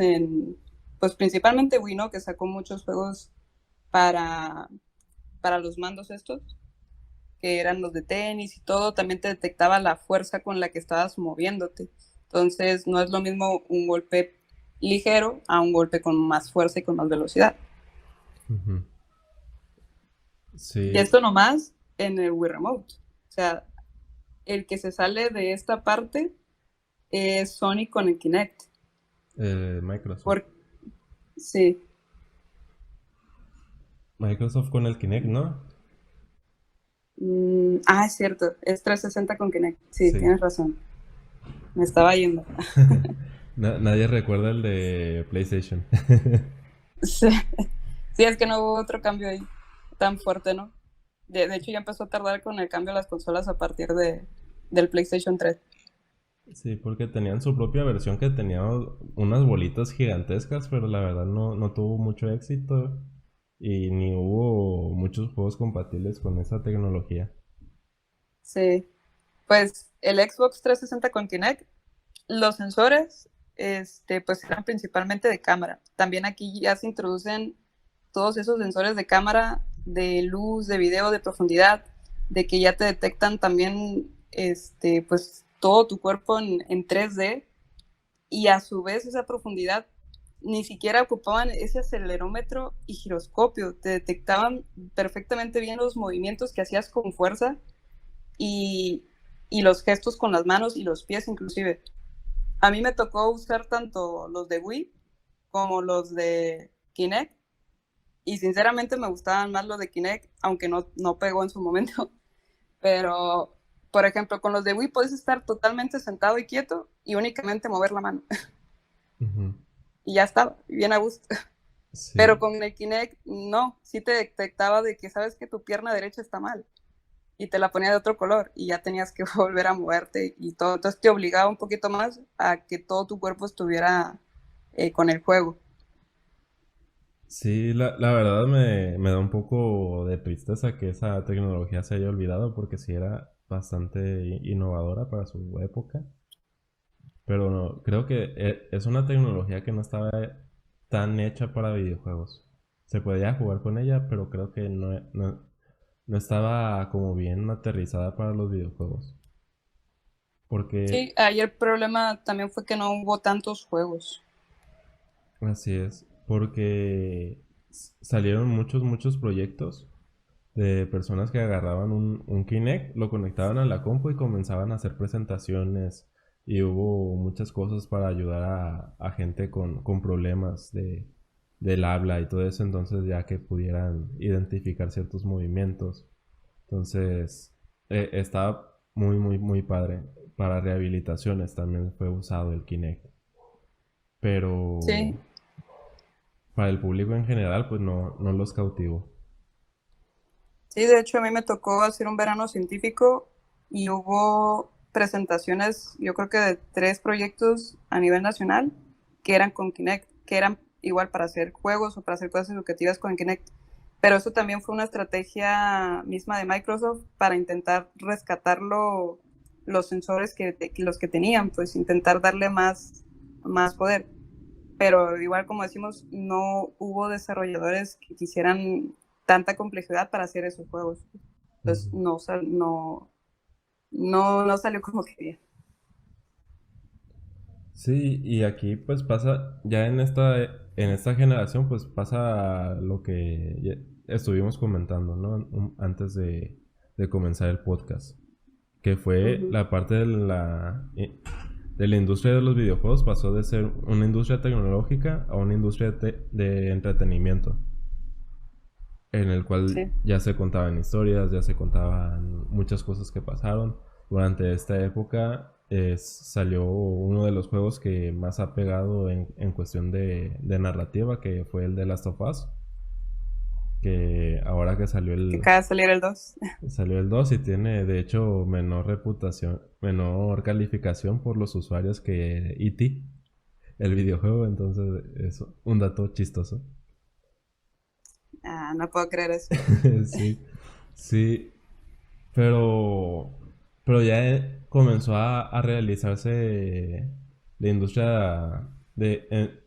pues principalmente Wii, ¿no? Que sacó muchos juegos para, para los mandos estos, que eran los de tenis y todo, también te detectaba la fuerza con la que estabas moviéndote. Entonces, no es lo mismo un golpe ligero a un golpe con más fuerza y con más velocidad. Sí, Y esto nomás en el Wii Remote. O sea, el que se sale de esta parte es Sony con el Kinect. Microsoft. Por, sí, Microsoft con el Kinect, ¿no? Es cierto, es 360 con Kinect. Sí, Sí. tienes razón. Me estaba yendo. Nadie recuerda el de PlayStation. Sí. Sí, es que no hubo otro cambio ahí tan fuerte, ¿no? De hecho, ya empezó a tardar con el cambio de las consolas a partir del PlayStation 3. Sí, porque tenían su propia versión que tenía unas bolitas gigantescas, pero la verdad no tuvo mucho éxito y ni hubo muchos juegos compatibles con esa tecnología. Sí. Pues el Xbox 360 con Kinect, los sensores, pues eran principalmente de cámara. También aquí ya se introducen todos esos sensores de cámara, de luz, de video, de profundidad, de que ya te detectan también, pues todo tu cuerpo en 3D y a su vez esa profundidad ni siquiera ocupaban ese acelerómetro y giroscopio, te detectaban perfectamente bien los movimientos que hacías con fuerza y, y los gestos con las manos y los pies inclusive. A mí me tocó usar tanto los de Wii como los de Kinect y sinceramente me gustaban más los de Kinect, aunque no pegó en su momento. Pero, por ejemplo, con los de Wii puedes estar totalmente sentado y quieto y únicamente mover la mano. Y ya estaba, bien a gusto. Pero Sí, con el Kinect, no, sí te detectaba de que sabes que tu pierna derecha está mal y te la ponía de otro color y ya tenías que volver a moverte y todo. Entonces te obligaba un poquito más a que todo tu cuerpo estuviera con el juego. sí, la verdad me da un poco de tristeza que esa tecnología se haya olvidado porque sí era bastante innovadora para su época. Pero no, creo que es una tecnología que no estaba tan hecha para videojuegos. Se podía jugar con ella, pero creo que no estaba como bien aterrizada para los videojuegos. Sí, Porque ahí el problema también fue que no hubo tantos juegos. así es, porque salieron muchos proyectos, de personas que agarraban un Kinect, lo conectaban a la compu y comenzaban a hacer presentaciones y hubo muchas cosas para ayudar a gente con problemas del habla y todo eso, entonces ya que pudieran identificar ciertos movimientos. Entonces, estaba muy, muy, muy padre. Para rehabilitaciones también fue usado el Kinect. Pero Sí, para el público en general, pues no los cautivó. sí, de hecho a mí me tocó hacer un verano científico y hubo presentaciones, yo creo que de 3 proyectos a nivel nacional que eran con Kinect, que eran igual para hacer juegos o para hacer cosas educativas con Kinect. Pero eso también fue una estrategia misma de Microsoft para intentar rescatarlo los sensores los que tenían, pues intentar darle más poder. Pero igual como decimos, no hubo desarrolladores que quisieran tanta complejidad para hacer esos juegos. Entonces Ujú. no salió como quería. Sí, y aquí pues pasa, ya en esta generación pues pasa lo que ya estuvimos comentando, ¿no? Antes de comenzar el podcast, que fue Ujú. la parte de la industria de los videojuegos pasó de ser una industria tecnológica a una industria de entretenimiento, en el cual Sí. ya se contaban historias, ya se contaban muchas cosas que pasaron. Durante esta época salió uno de los juegos que más ha pegado en cuestión de narrativa, que fue el de Last of Us, que ahora que Que acaba de salir el 2. salió el 2 y tiene de hecho menor reputación, menor calificación por los usuarios que E.T., el videojuego, entonces es un dato chistoso. Ah, no puedo creer eso. Sí, sí, pero, pero ya comenzó a realizarse la industria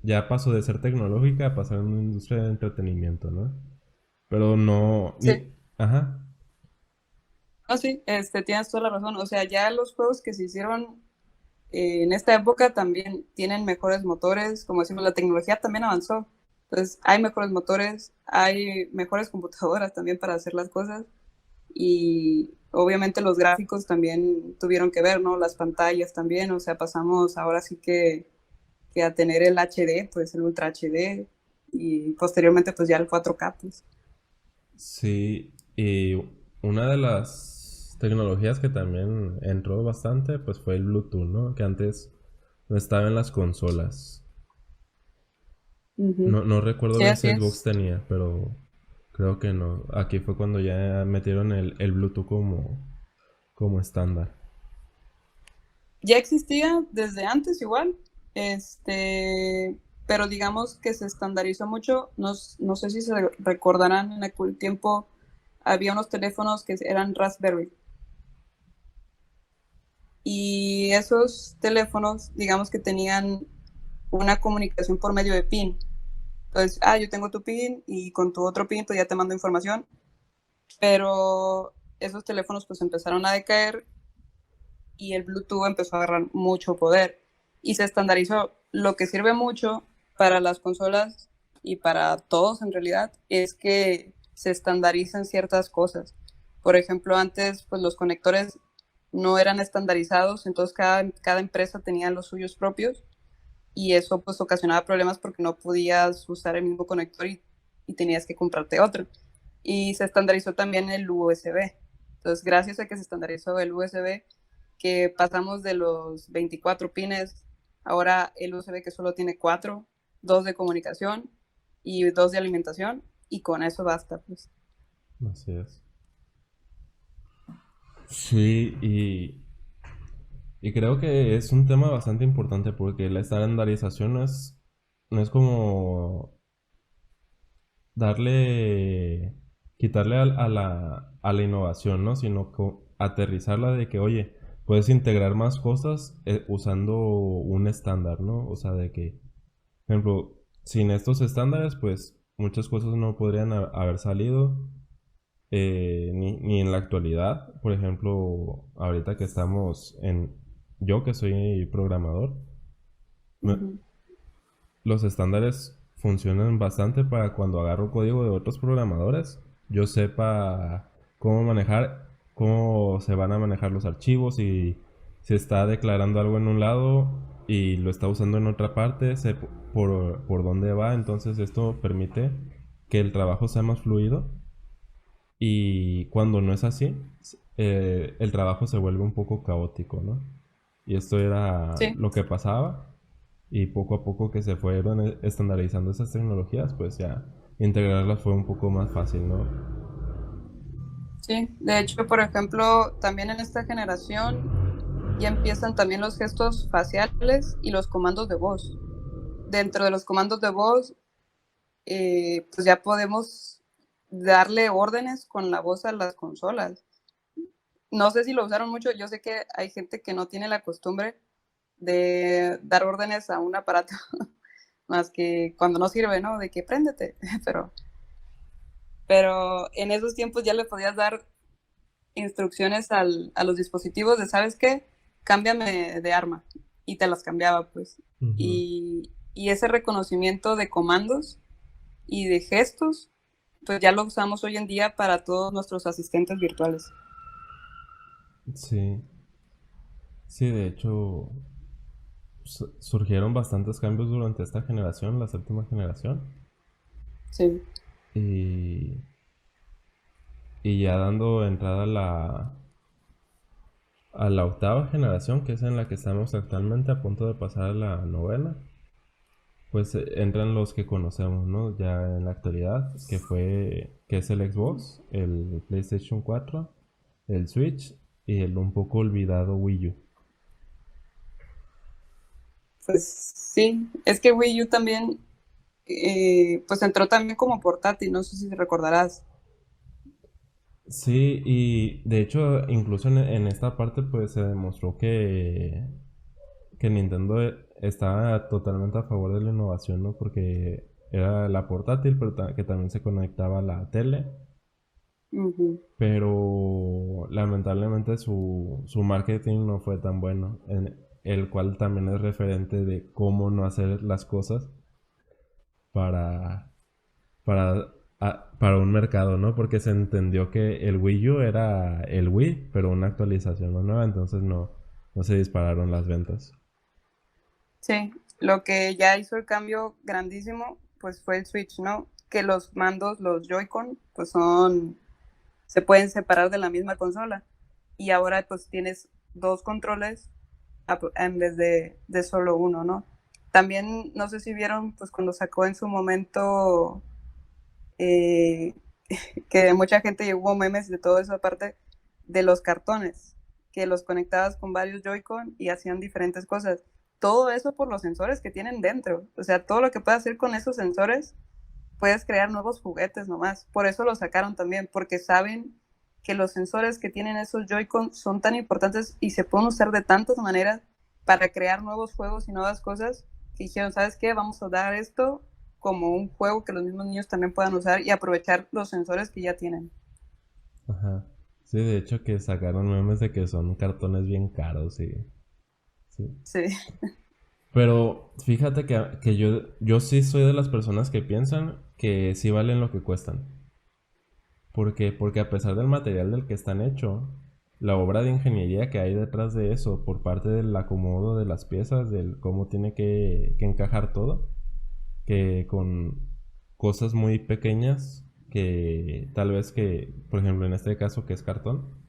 ya pasó de ser tecnológica a pasar a una industria de entretenimiento, ¿no? Pero no, Sí. ajá, No, sí, tienes toda la razón. O sea, ya los juegos que se hicieron en esta época también tienen mejores motores, como decimos, la tecnología también avanzó. Entonces, hay mejores motores, hay mejores computadoras también para hacer las cosas y obviamente los gráficos también tuvieron que ver, ¿no? Las pantallas también, o sea, pasamos ahora sí que a tener el HD, pues el Ultra HD y posteriormente pues ya el 4K, pues. sí, y una de las tecnologías que también entró bastante, pues fue el Bluetooth, ¿no? Que antes no estaba en las consolas. Ujú. No recuerdo Sí, bien si así Xbox es. tenía, pero creo que no. Aquí fue cuando ya metieron el Bluetooth como estándar. Ya existía desde antes igual, pero digamos que se estandarizó mucho. No sé si se recordarán, en aquel tiempo había unos teléfonos que eran Raspberry y esos teléfonos, digamos que tenían una comunicación por medio de PIN. Entonces, yo tengo tu PIN y con tu otro PIN pues ya te mando información, pero esos teléfonos pues empezaron a decaer y el Bluetooth empezó a agarrar mucho poder y se estandarizó. Lo que sirve mucho para las consolas y para todos en realidad es que se estandarizan ciertas cosas. Por ejemplo, antes pues los conectores no eran estandarizados, entonces cada empresa tenía los suyos propios y eso pues ocasionaba problemas porque no podías usar el mismo conector y tenías que comprarte otro. Y se estandarizó también el USB. Entonces, gracias a que se estandarizó el USB, que pasamos de los 24 pines, ahora el USB que solo tiene 4, 2 de comunicación y 2 de alimentación, y con eso basta, pues. Así es. Sí, y creo que es un tema bastante importante porque la estandarización no es como darle, quitarle a la innovación, ¿no? Sino aterrizarla de que, oye, puedes integrar más cosas usando un estándar, ¿no? O sea, de que, por ejemplo, sin estos estándares, pues muchas cosas no podrían haber salido, ni en la actualidad. Por ejemplo, ahorita que estamos yo que soy programador, me- Ujú. los estándares funcionan bastante para cuando agarro código de otros programadores. yo sepa cómo manejar, cómo se van a manejar los archivos y se está declarando algo en un lado y lo está usando en otra parte, sé por dónde va, entonces esto permite que el trabajo sea más fluido y cuando no es así, el trabajo se vuelve un poco caótico, ¿no? Y esto era Sí, lo que pasaba y poco a poco que se fueron estandarizando esas tecnologías, pues ya integrarlas fue un poco más fácil, ¿no? sí. De hecho, por ejemplo, también en esta generación ya empiezan también los gestos faciales y los comandos de voz. Dentro de los comandos de voz, pues ya podemos darle órdenes con la voz a las consolas. No sé si lo usaron mucho, yo sé que hay gente que no tiene la costumbre de dar órdenes a un aparato, más que cuando no sirve, ¿no? De que préndete, pero, pero en esos tiempos ya le podías dar instrucciones a los dispositivos de, ¿sabes qué? Cámbiame de arma. Y te las cambiaba, pues. Ujú. Y ese reconocimiento de comandos y de gestos, pues ya lo usamos hoy en día para todos nuestros asistentes virtuales. Sí, sí, de hecho surgieron bastantes cambios durante esta generación, la séptima generación, Sí. y, y ya dando entrada a la octava generación, que es en la que estamos actualmente a punto de pasar a la novena, pues entran los que conocemos, ¿no? Ya en la actualidad, que es el Xbox, el PlayStation 4, el Switch y el un poco olvidado Wii U. Pues sí, es que Wii U también, pues entró también como portátil, no sé si recordarás. Sí, y de hecho, incluso en esta parte, pues se demostró que Nintendo estaba totalmente a favor de la innovación, ¿no? Porque era la portátil, pero que también se conectaba a la tele. Ujú. Pero lamentablemente su marketing no fue tan bueno, en el cual también es referente de cómo no hacer las cosas para, para un mercado, ¿no? Porque se entendió que el Wii U era el Wii, pero una actualización no nueva, entonces no se dispararon las ventas. Sí, lo que ya hizo el cambio grandísimo, pues fue el Switch, ¿no? Que los mandos, los Joy-Con, pues se pueden separar de la misma consola. Y ahora pues tienes dos controles en vez de solo uno, ¿no? También, no sé si vieron, pues cuando sacó en su momento, eh, que mucha gente hubo memes de todo eso, aparte de los cartones, que los conectabas con varios Joy-Con y hacían diferentes cosas. Todo eso por los sensores que tienen dentro. O sea, todo lo que puedes hacer con esos sensores, puedes crear nuevos juguetes nomás. Por eso lo sacaron también, porque saben que los sensores que tienen esos Joy-Con son tan importantes y se pueden usar de tantas maneras para crear nuevos juegos y nuevas cosas, que dijeron, ¿sabes qué? Vamos a dar esto como un juego que los mismos niños también puedan usar y aprovechar los sensores que ya tienen. Ajá. Sí, de hecho que sacaron memes de que son cartones bien caros y... Sí. Sí, Pero fíjate que yo sí soy de las personas que piensan que sí valen lo que cuestan. ¿Por qué? Porque a pesar del material del que están hechos, la obra de ingeniería que hay detrás de eso, por parte del acomodo de las piezas, del cómo tiene que encajar todo, que con cosas muy pequeñas, que tal vez que, por ejemplo, en este caso que es cartón,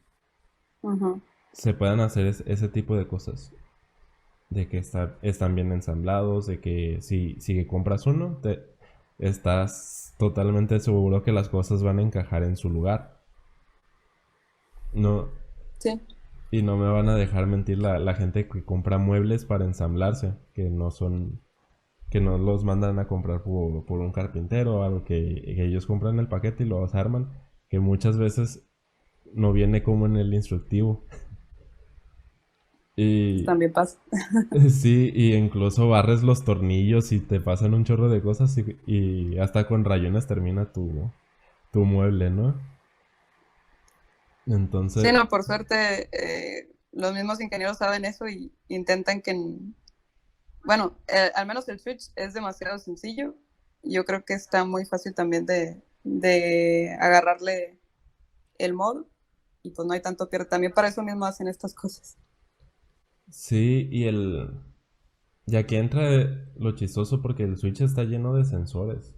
uh-huh. se puedan hacer ese tipo de cosas. De que están bien ensamblados, de que si compras uno, estás totalmente seguro que las cosas van a encajar en su lugar. No, Sí, y no me van a dejar mentir la gente que compra muebles para ensamblarse, que no los mandan a comprar por un carpintero o algo, que ellos compran el paquete y los arman, que muchas veces no viene como en el instructivo. Y también pasa. sí, y incluso barres los tornillos y te pasan un chorro de cosas y hasta con rayones termina tu mueble, ¿no? Sí, Entonces, no, por suerte los mismos ingenieros saben eso y intentan que, bueno, al menos el Switch es demasiado sencillo. Yo creo que está muy fácil también de agarrarle el modo y pues no hay tanto pierde. También para eso mismo hacen estas cosas. Sí, y aquí entra lo chistoso porque el Switch está lleno de sensores.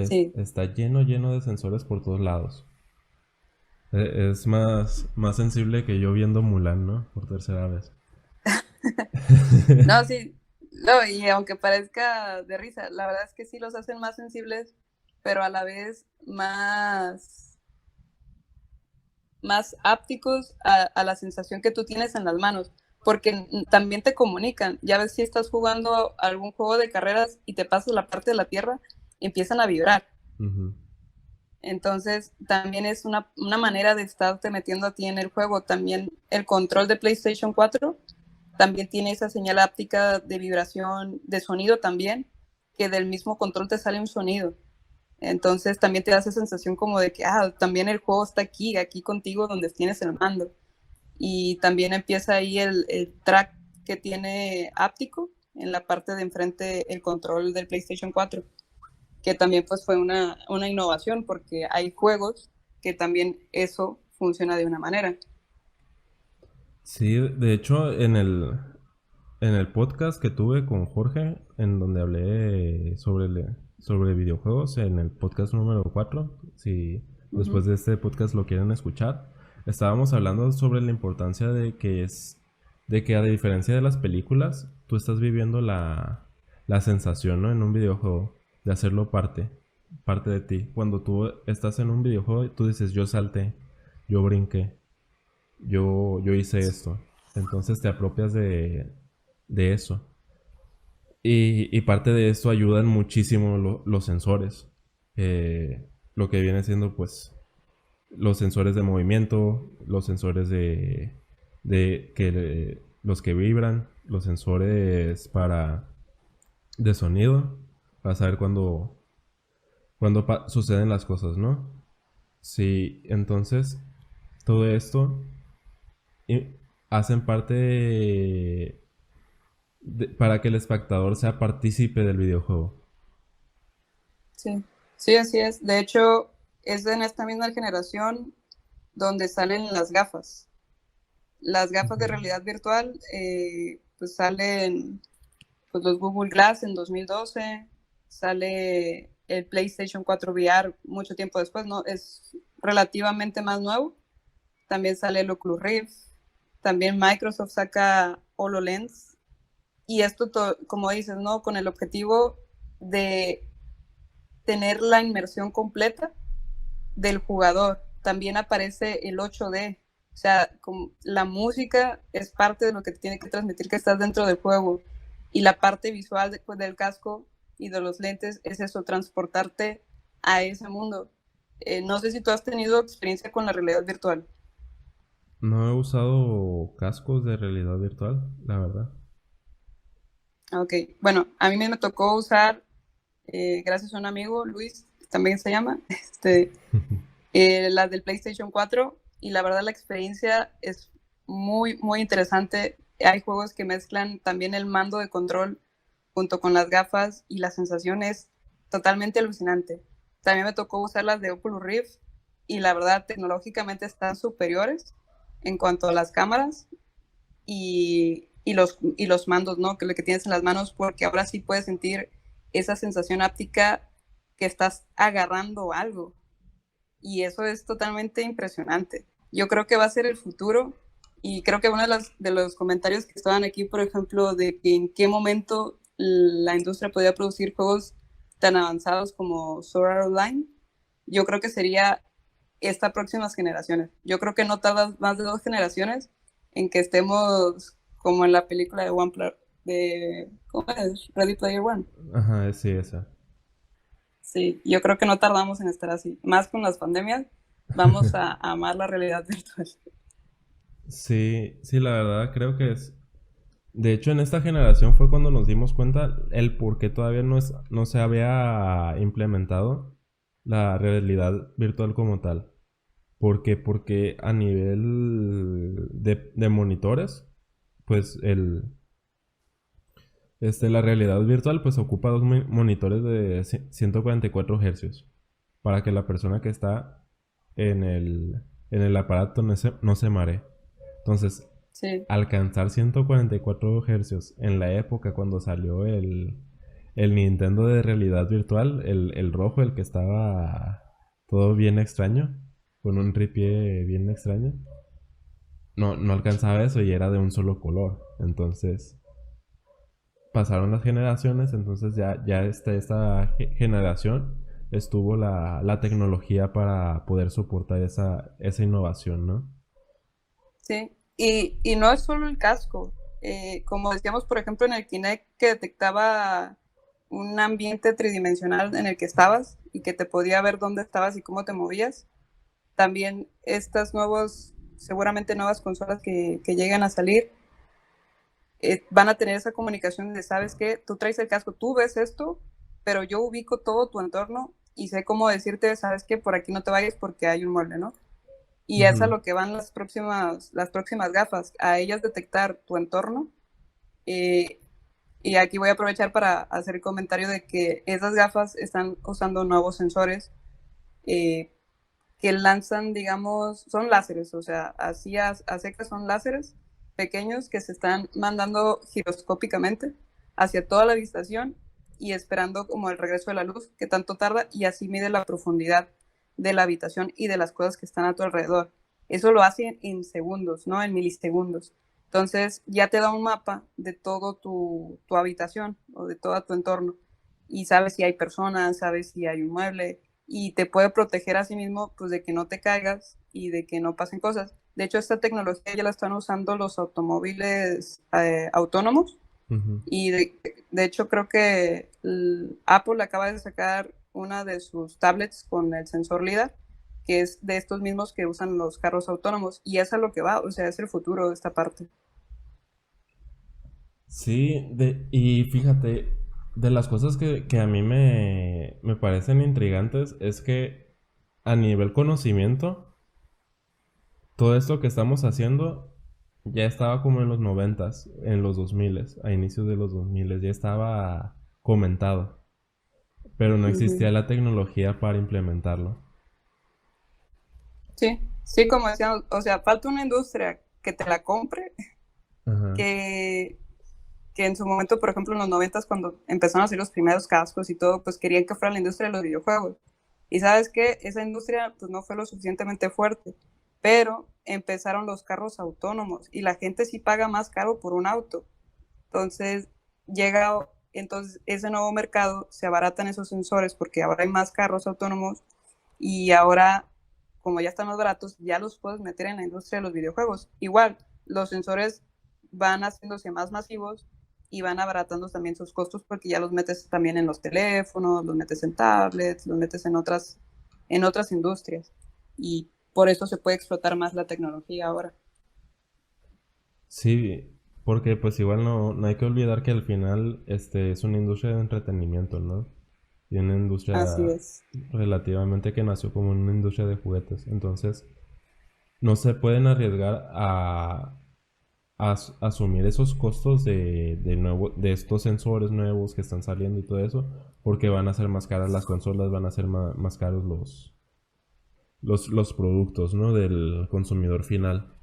Sí, Está lleno de sensores por todos lados. Es más sensible que yo viendo Mulan, ¿no? Por tercera vez. no, sí, no, y aunque parezca de risa, la verdad es que sí los hacen más sensibles, pero a la vez más ápticos a la sensación que tú tienes en las manos, porque también te comunican. Ya ves si estás jugando algún juego de carreras y te pasas la parte de la tierra, empiezan a vibrar. Ujú. Entonces, también es una manera de estarte metiendo a ti en el juego. También el control de PlayStation 4 también tiene esa señal áptica de vibración, de sonido también, que del mismo control te sale un sonido. Entonces también te da esa sensación como de que también el juego está aquí contigo donde tienes el mando. Y también empieza ahí el track que tiene áptico en la parte de enfrente el control del PlayStation 4, que también pues fue una innovación porque hay juegos que también eso funciona de una manera. Sí, de hecho, en el podcast que tuve con Jorge, en donde hablé sobre videojuegos, en el podcast número 4, si Uh-huh. después de este podcast lo quieren escuchar, estábamos hablando sobre la importancia de que a diferencia de las películas, tú estás viviendo la sensación, ¿no? En un videojuego, de hacerlo parte de ti. Cuando tú estás en un videojuego, tú dices, yo salté, yo brinqué, yo hice esto. Entonces te apropias de eso. Y parte de esto ayudan muchísimo los sensores. Lo que viene siendo pues los sensores de movimiento, los sensores los que vibran, los sensores de sonido, para saber cuando suceden las cosas, ¿no? Sí, entonces todo esto y hacen parte para que el espectador sea partícipe del videojuego. Sí, sí, así es. De hecho, es en esta misma generación donde salen las gafas. Las gafas de Ujú. realidad virtual, pues salen pues, los Google Glass en 2012, sale el PlayStation 4 VR mucho tiempo después, ¿no? Es relativamente más nuevo. También sale el Oculus Rift, también Microsoft saca HoloLens. Y esto, como dices, ¿no? Con el objetivo de tener la inmersión completa del jugador. También aparece el 8D. O sea, como la música es parte de lo que te tiene que transmitir que estás dentro del juego. Y la parte visual del casco y de los lentes es eso, transportarte a ese mundo. No sé si tú has tenido experiencia con la realidad virtual. No he usado cascos de realidad virtual, la verdad. Ok, bueno, a mí me tocó usar, gracias a un amigo, Luis, también se llama, las del PlayStation 4 y la verdad la experiencia es muy, muy interesante. Hay juegos que mezclan también el mando de control junto con las gafas y la sensación es totalmente alucinante. También me tocó usar las de Oculus Rift y la verdad tecnológicamente están superiores en cuanto a las cámaras y los mandos, ¿no? Que lo que tienes en las manos, porque ahora sí puedes sentir esa sensación áptica que estás agarrando algo y eso es totalmente impresionante. Yo creo que va a ser el futuro y creo que uno de los comentarios que estaban aquí, por ejemplo, de que en qué momento la industria podía producir juegos tan avanzados como Sword Art Online, yo creo que sería estas próximas generaciones. Yo creo que no tarda más de 2 generaciones en que estemos como en la película de ¿cómo es? Ready Player One. Ajá, sí, esa. Sí, yo creo que no tardamos en estar así. Más con las pandemias, vamos a amar la realidad virtual. Sí, sí, la verdad creo que es. De hecho, en esta generación fue cuando nos dimos cuenta el por qué todavía no se había implementado la realidad virtual como tal. ¿Por qué? Porque a nivel de monitores, pues La realidad virtual pues ocupa dos monitores de 144 hercios para que la persona que está en el aparato no se maree. Entonces, Sí, alcanzar 144 hercios en la época cuando salió el Nintendo de realidad virtual, el rojo, el que estaba todo bien extraño, con un tripié bien extraño, no alcanzaba eso y era de un solo color. Entonces, pasaron las generaciones, entonces ya esta generación estuvo la tecnología para poder soportar esa innovación, ¿no? sí. Y no es solo el casco. Como decíamos, por ejemplo, en el Kinect que detectaba un ambiente tridimensional en el que estabas y que te podía ver dónde estabas y cómo te movías. También estas seguramente nuevas consolas que lleguen a salir, van a tener esa comunicación de, ¿sabes qué? Tú traes el casco, tú ves esto, pero yo ubico todo tu entorno y sé cómo decirte, ¿sabes qué? Por aquí no te vayas porque hay un mueble, ¿no? Y es a Ujú. lo que van las próximas gafas, a ellas detectar tu entorno. eh, y aquí voy a aprovechar para hacer el comentario de que esas gafas están usando nuevos sensores eh, que lanzan, digamos, son láseres, o sea, así a secas son láseres pequeños que se están mandando giroscópicamente hacia toda la habitación y esperando como el regreso de la luz, que tanto tarda, y así mide la profundidad de la habitación y de las cosas que están a tu alrededor. Eso lo hace en segundos, ¿no? En milisegundos. Entonces ya te da un mapa de todo tu habitación o de todo tu entorno y sabes si hay personas, sabes si hay un mueble, y te puede proteger a sí mismo pues de que no te caigas y de que no pasen cosas. De hecho, esta tecnología ya la están usando los automóviles autónomos Ujú. y de hecho creo que Apple acaba de sacar una de sus tablets con el sensor LIDAR, que es de estos mismos que usan los carros autónomos y es a lo que va, o sea, es el futuro de esta parte. Sí, y fíjate, de las cosas que a mí me parecen intrigantes es que a nivel conocimiento, todo esto que estamos haciendo ya estaba como en los noventas, en los 2000, a inicios de los 2000, ya estaba comentado, pero no Uh -huh. existía la tecnología para implementarlo. Sí, sí, como decíamos, o sea, falta una industria que te la compre, Ajá. que en su momento, por ejemplo, en los noventas, cuando empezaron a hacer los primeros cascos y todo, pues querían que fuera la industria de los videojuegos. Y sabes que esa industria pues no fue lo suficientemente fuerte, pero empezaron los carros autónomos y la gente sí paga más caro por un auto. Entonces llega, entonces ese nuevo mercado, se abaratan esos sensores porque ahora hay más carros autónomos y ahora, como ya están más baratos, ya los puedes meter en la industria de los videojuegos. Igual, los sensores van haciéndose más masivos y van abaratando también sus costos porque ya los metes también en los teléfonos, los metes en tablets, los metes en otras industrias. Y por eso se puede explotar más la tecnología ahora. Sí, porque pues igual no hay que olvidar que al final es una industria de entretenimiento, ¿no? Y una Así industria es. relativamente que nació como una industria de juguetes. Entonces, no se pueden arriesgar a asumir esos costos de estos sensores nuevos que están saliendo y todo eso, porque van a ser más caras las consolas, van a ser más caros los productos, ¿no? Del consumidor final.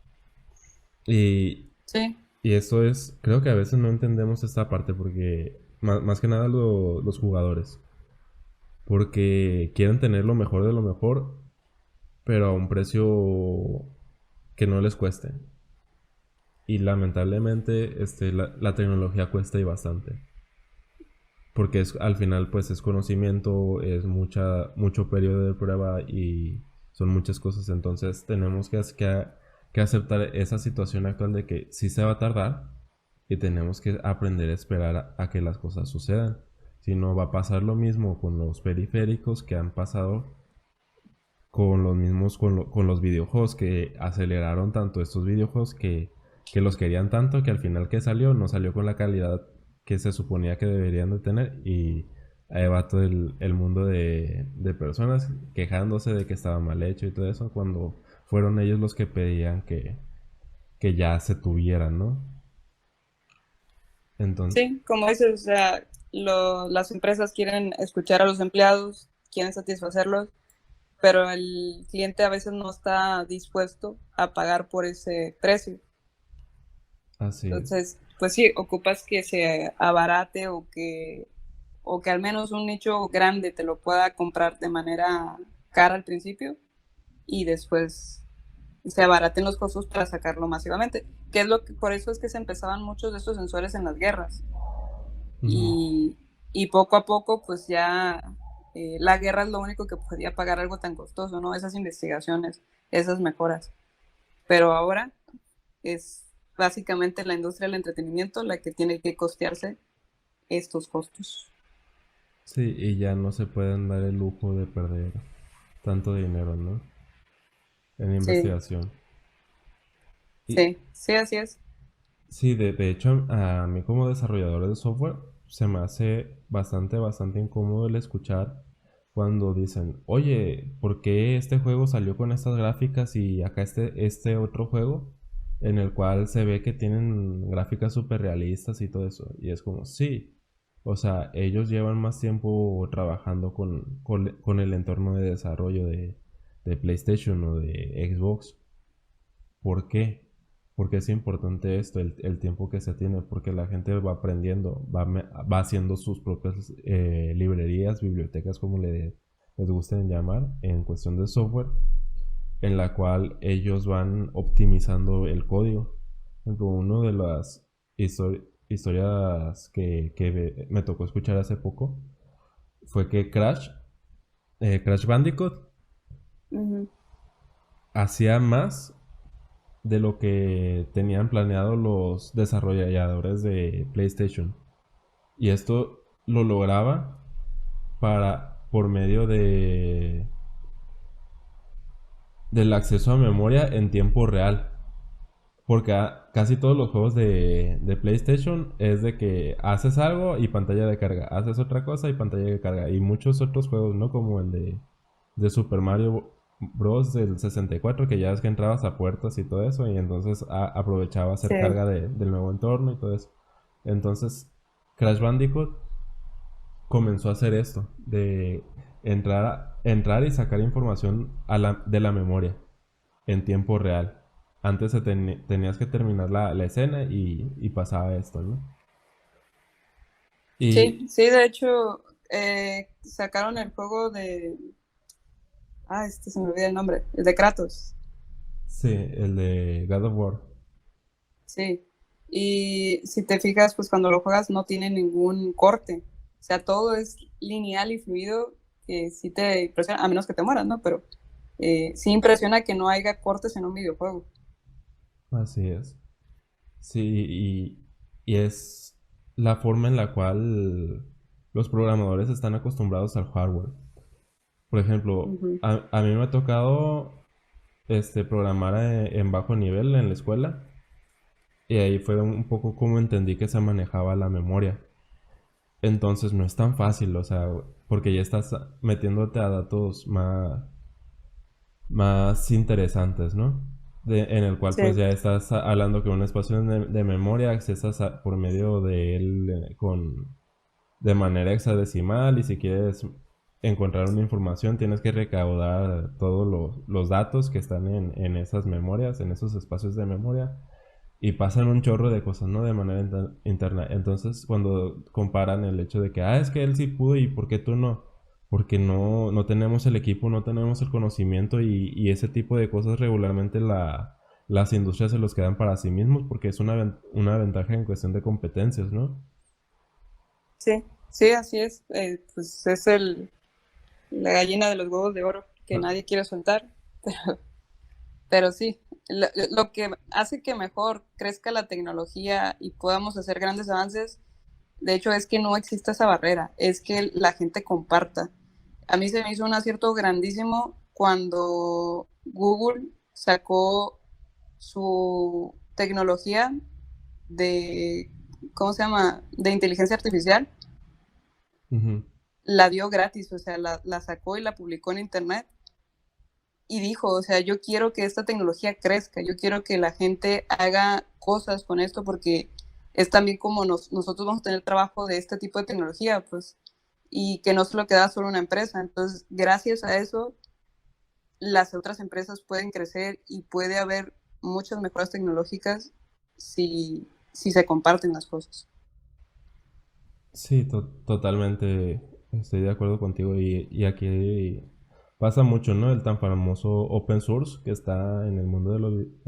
Y, Sí, y esto es, creo que a veces no entendemos esta parte porque, más que nada los jugadores, porque quieren tener lo mejor de lo mejor, pero a un precio que no les cueste. Y lamentablemente la tecnología cuesta y bastante. Porque al final pues es conocimiento, es mucho periodo de prueba y son muchas cosas. Entonces tenemos que aceptar esa situación actual de que sí se va a tardar y tenemos que aprender a esperar a que las cosas sucedan. Si no, va a pasar lo mismo con los periféricos que han pasado con los mismos, con los videojuegos, que aceleraron tanto estos videojuegos que los querían tanto que al final que salió no salió con la calidad que se suponía que deberían de tener, y ahí va todo el mundo de personas quejándose de que estaba mal hecho y todo eso cuando fueron ellos los que pedían que ya se tuvieran, ¿no? Entonces, Sí, como dices, o sea, las empresas quieren escuchar a los empleados, quieren satisfacerlos, pero el cliente a veces no está dispuesto a pagar por ese precio. así es. Entonces, pues sí, ocupas que se abarate o que al menos un nicho grande te lo pueda comprar de manera cara al principio y después se abaraten los costos para sacarlo masivamente. Que es lo que, por eso es que se empezaban muchos de estos sensores en las guerras. Ujú. Y, y poco a poco, pues ya la guerra es lo único que podía pagar algo tan costoso, ¿no? Esas investigaciones, esas mejoras. Pero ahora es básicamente la industria del entretenimiento la que tiene que costearse estos costos. Sí, y ya no se pueden dar el lujo de perder tanto dinero, ¿no? En Sí, investigación. Y sí, sí, así es. sí, de hecho, a mí como desarrollador de software se me hace bastante incómodo el escuchar cuando dicen, oye, ¿por qué este juego salió con estas gráficas y acá este otro juego en el cual se ve que tienen gráficas súper realistas y todo eso? Y es como, sí, o sea, ellos llevan más tiempo trabajando con el entorno de desarrollo de PlayStation o de Xbox. ¿Por qué? Porque es importante esto, el tiempo que se tiene, porque la gente va aprendiendo, va haciendo sus propias librerías, bibliotecas, como les gusten llamar, en cuestión de software, en la cual ellos van optimizando el código. Por ejemplo, una de las historias que me tocó escuchar hace poco fue que Crash Bandicoot, Ujú. hacía más de lo que tenían planeado los desarrolladores de PlayStation. Y esto lo lograba por medio del acceso a memoria en tiempo real. Porque casi todos los juegos de PlayStation es de que haces algo y pantalla de carga, haces otra cosa y pantalla de carga. Y muchos otros juegos, ¿no? Como el de Super Mario Bros. Del 64, que ya es que entrabas a puertas y todo eso, y entonces aprovechaba hacer Sí, carga del nuevo entorno y todo eso. Entonces, Crash Bandicoot comenzó a hacer esto, de entrar y sacar información de la memoria en tiempo real. Antes tenías que terminar la escena y pasaba esto, ¿no? sí, Y sí, de hecho, sacaron el juego se me olvida el nombre, el de Kratos. sí, el de God of War. Sí. Y si te fijas, pues cuando lo juegas no tiene ningún corte. O sea, todo es lineal y fluido, que sí te impresiona, a menos que te mueras, ¿no? Pero sí impresiona que no haya cortes en un videojuego. Así es. Sí, y es la forma en la cual los programadores están acostumbrados al hardware. Por ejemplo, Ujú. a mí me ha tocado programar en bajo nivel en la escuela, y ahí fue un poco como entendí que se manejaba la memoria. Entonces no es tan fácil, o sea, porque ya estás metiéndote a datos más interesantes, ¿no? En el cual pues Sí, ya estás hablando que un espacio de memoria accesas por medio de él de manera hexadecimal, y si quieres encontrar una información tienes que recaudar todos los datos que están en esas memorias, en esos espacios de memoria, y pasan un chorro de cosas, ¿no? De manera interna. Entonces, cuando comparan el hecho de que, es que él sí pudo y ¿por qué tú no? Porque no tenemos el equipo, no tenemos el conocimiento, y ese tipo de cosas regularmente las industrias se los quedan para sí mismos porque es una ventaja en cuestión de competencias, ¿no? sí, sí, así es. Pues es la gallina de los huevos de oro que Ah, nadie quiere soltar. Pero sí, lo que hace que mejor crezca la tecnología y podamos hacer grandes avances, de hecho, es que no exista esa barrera, es que la gente comparta. A mí se me hizo un acierto grandísimo cuando Google sacó su tecnología de, ¿cómo se llama?, de inteligencia artificial, ujú. la dio gratis, o sea, la sacó y la publicó en internet y dijo, o sea, yo quiero que esta tecnología crezca, yo quiero que la gente haga cosas con esto porque es también como nosotros vamos a tener trabajo de este tipo de tecnología, pues, y que no se lo queda solo una empresa. Entonces, gracias a eso, las otras empresas pueden crecer y puede haber muchas mejoras tecnológicas si se comparten las cosas. Sí, totalmente estoy de acuerdo contigo y aquí pasa mucho, ¿no? El tan famoso open source que está en el mundo de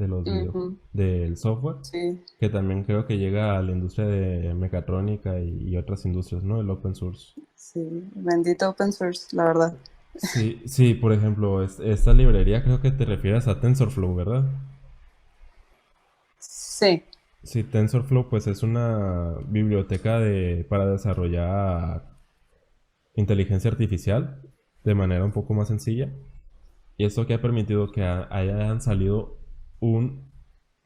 los Ujú, del software, sí, que también creo que llega a la industria de mecatrónica y otras industrias, ¿no? El open source. sí, bendito open source, la verdad. Sí, sí, por ejemplo, esta librería creo que te refieres a TensorFlow, ¿verdad? Sí, Sí, TensorFlow pues es una biblioteca para desarrollar inteligencia artificial de manera un poco más sencilla. Y esto que ha permitido que hayan salido un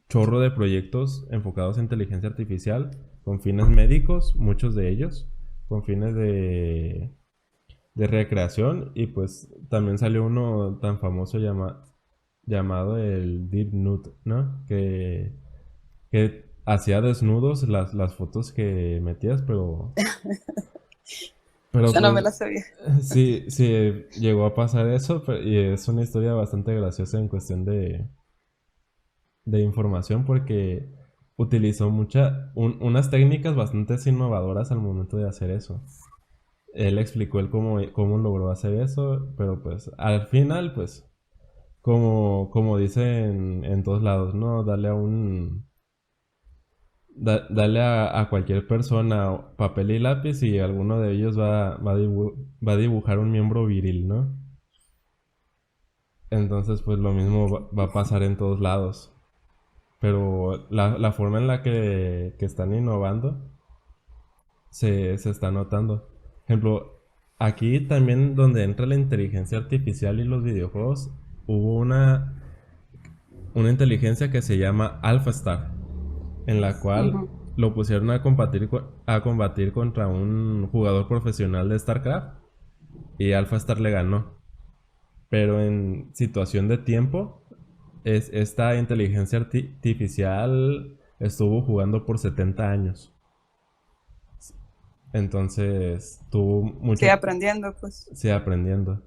chorro de proyectos enfocados en inteligencia artificial con fines médicos, muchos de ellos, con fines de recreación. Y pues también salió uno tan famoso llamado el Deep Nude, ¿no? Que hacía desnudos las fotos que metías, pero yo no me pues la sabía. sí, sí, llegó a pasar eso, y es una historia bastante graciosa en cuestión de información porque utilizó unas técnicas bastante innovadoras al momento de hacer eso. Él explicó cómo logró hacer eso, pero pues al final, pues, como dicen en todos lados, ¿no? Dale a cualquier persona papel y lápiz y alguno de ellos va a dibujar un miembro viril, ¿no? Entonces, pues lo mismo va a pasar en todos lados. Pero la forma en la que están innovando se está notando. Ejemplo, aquí también donde entra la inteligencia artificial y los videojuegos, hubo una inteligencia que se llama AlphaStar, en la cual Ujú. lo pusieron a combatir contra un jugador profesional de StarCraft y AlphaStar le ganó. Pero en situación de tiempo, esta inteligencia artificial estuvo jugando por 70 años. Entonces tuvo Sí, mucho, aprendiendo, pues. sí, aprendiendo.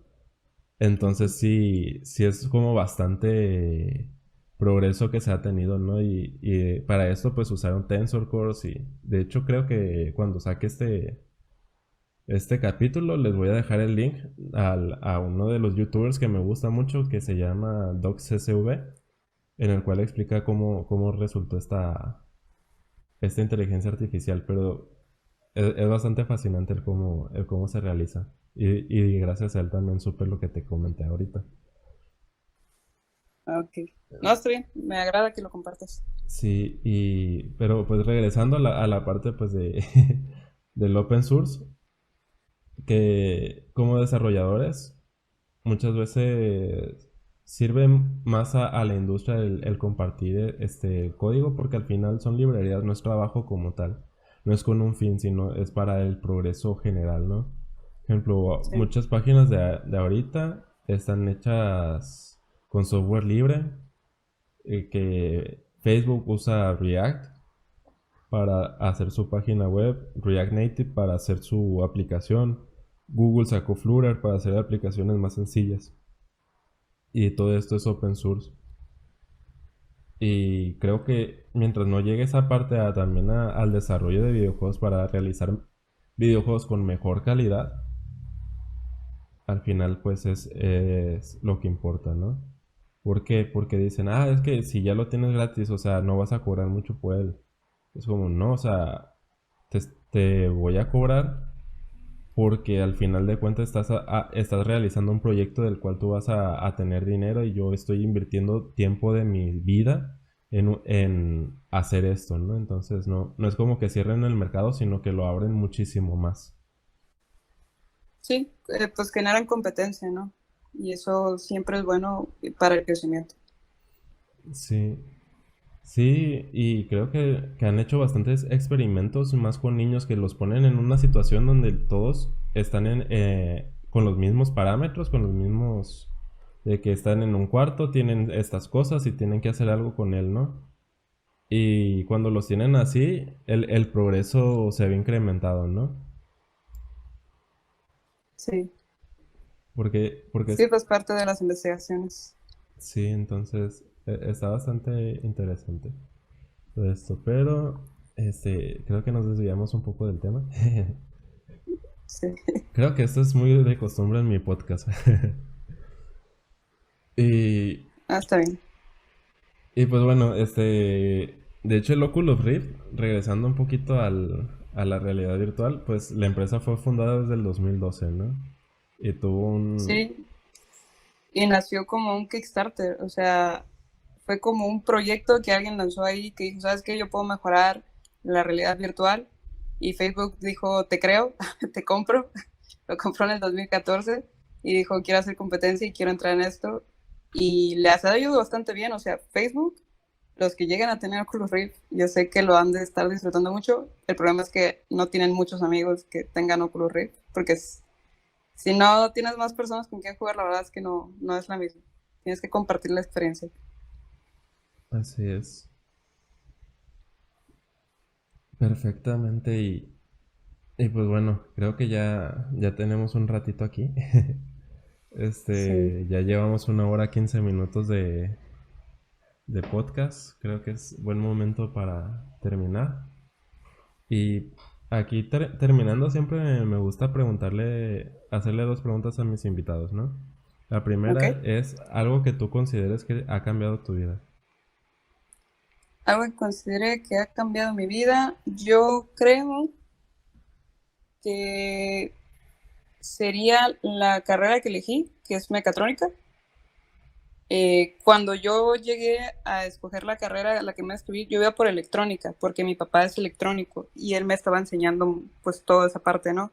Entonces Ujú. sí, sí es como bastante progreso que se ha tenido, ¿no? Y para esto pues usaron Tensor Cores y de hecho creo que cuando saque este capítulo les voy a dejar el link a uno de los youtubers que me gusta mucho que se llama DocCSV, en el cual explica cómo resultó esta inteligencia artificial, pero es bastante fascinante el cómo se realiza. Y gracias a él también supe lo que te comenté ahorita. Ok. No, está bien, me agrada que lo compartas. Sí, pero pues regresando a la parte pues del open source, que como desarrolladores muchas veces sirve más a la industria el compartir este código porque al final son librerías, no es trabajo como tal, no es con un fin, sino es para el progreso general, ¿no? Por ejemplo, Sí. muchas páginas de ahorita están hechas con software libre, que Facebook usa React para hacer su página web, React Native para hacer su aplicación, Google sacó Flutter para hacer aplicaciones más sencillas. Y todo esto es open source. Y creo que mientras no llegue esa parte también al desarrollo de videojuegos para realizar videojuegos con mejor calidad, al final pues es lo que importa, ¿no? ¿Por qué? Porque dicen, es que si ya lo tienes gratis, o sea, no vas a cobrar mucho por él. Es como, no, o sea, te, te voy a cobrar porque al final de cuentas estás realizando un proyecto del cual tú vas a tener dinero y yo estoy invirtiendo tiempo de mi vida en hacer esto, ¿no? Entonces no es como que cierren el mercado, sino que lo abren muchísimo más. Sí, pues generan competencia, ¿no? Y eso siempre es bueno para el crecimiento. Sí, sí, y creo que han hecho bastantes experimentos más con niños que los ponen en una situación donde todos están con los mismos parámetros, con los mismos de que están en un cuarto, tienen estas cosas y tienen que hacer algo con él, ¿no? Y cuando los tienen así, el progreso se ve incrementado, ¿no? Sí, Porque sí, pues parte de las investigaciones. sí, entonces está bastante interesante todo esto, pero creo que nos desviamos un poco del tema. Sí, Creo que esto es muy de costumbre en mi podcast. y, está bien. y pues bueno, de hecho el Oculus Rift, regresando un poquito a la realidad virtual, pues la empresa fue fundada desde el 2012, ¿no? Y tuvo un... Sí, y nació como un Kickstarter, o sea, fue como un proyecto que alguien lanzó ahí que dijo, ¿sabes qué? Yo puedo mejorar la realidad virtual. Y Facebook dijo, te creo, te compro. Lo compró en el 2014 y dijo, quiero hacer competencia y quiero entrar en esto. Y le ha ido bastante bien, o sea, Facebook, los que llegan a tener Oculus Rift, yo sé que lo han de estar disfrutando mucho. El problema es que no tienen muchos amigos que tengan Oculus Rift, porque si no tienes más personas con quien jugar, la verdad es que no es la misma. Tienes que compartir la experiencia. Así es. Perfectamente. Y pues bueno, creo que ya tenemos un ratito aquí. Sí. Ya llevamos 1 hora 15 minutos de podcast. Creo que es buen momento para terminar. Y aquí terminando siempre me gusta hacerle dos preguntas a mis invitados, ¿no? La Ok. primera es algo que tú consideres que ha cambiado tu vida. Algo que considere que ha cambiado mi vida, yo creo que sería la carrera que elegí, que es mecatrónica. Cuando yo llegué a escoger la carrera a la que me escribí, yo iba por electrónica, porque mi papá es electrónico y él me estaba enseñando pues toda esa parte, ¿no?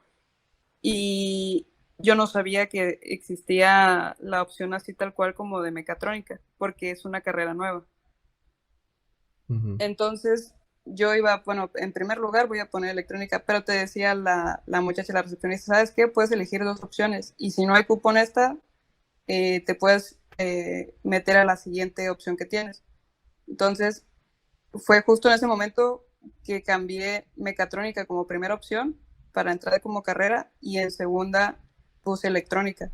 Y yo no sabía que existía la opción así tal cual como de mecatrónica, porque es una carrera nueva. Ujú. Entonces yo iba, bueno, en primer lugar voy a poner electrónica, pero te decía la muchacha, la recepcionista, ¿sabes qué? Puedes elegir dos opciones y si no hay cupo en esta, te puedes meter a la siguiente opción que tienes. Entonces fue justo en ese momento que cambié mecatrónica como primera opción para entrar como carrera y en segunda puse electrónica.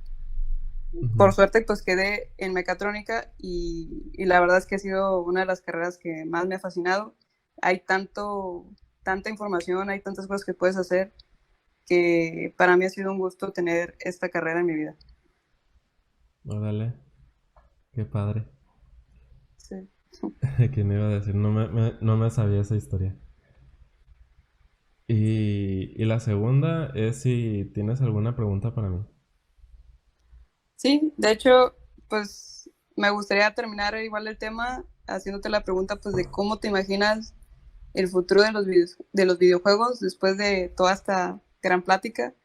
Por Ujú. suerte pues quedé en mecatrónica y la verdad es que ha sido una de las carreras que más me ha fascinado. Hay tanta información, hay tantas cosas que puedes hacer que para mí ha sido un gusto tener esta carrera en mi vida. Órale, qué padre. Sí. ¿Quién iba a decir? No me sabía esa historia. Y la segunda es si tienes alguna pregunta para mí. Sí, de hecho, pues me gustaría terminar igual el tema haciéndote la pregunta pues de cómo te imaginas el futuro de de los videojuegos después de toda esta gran plática.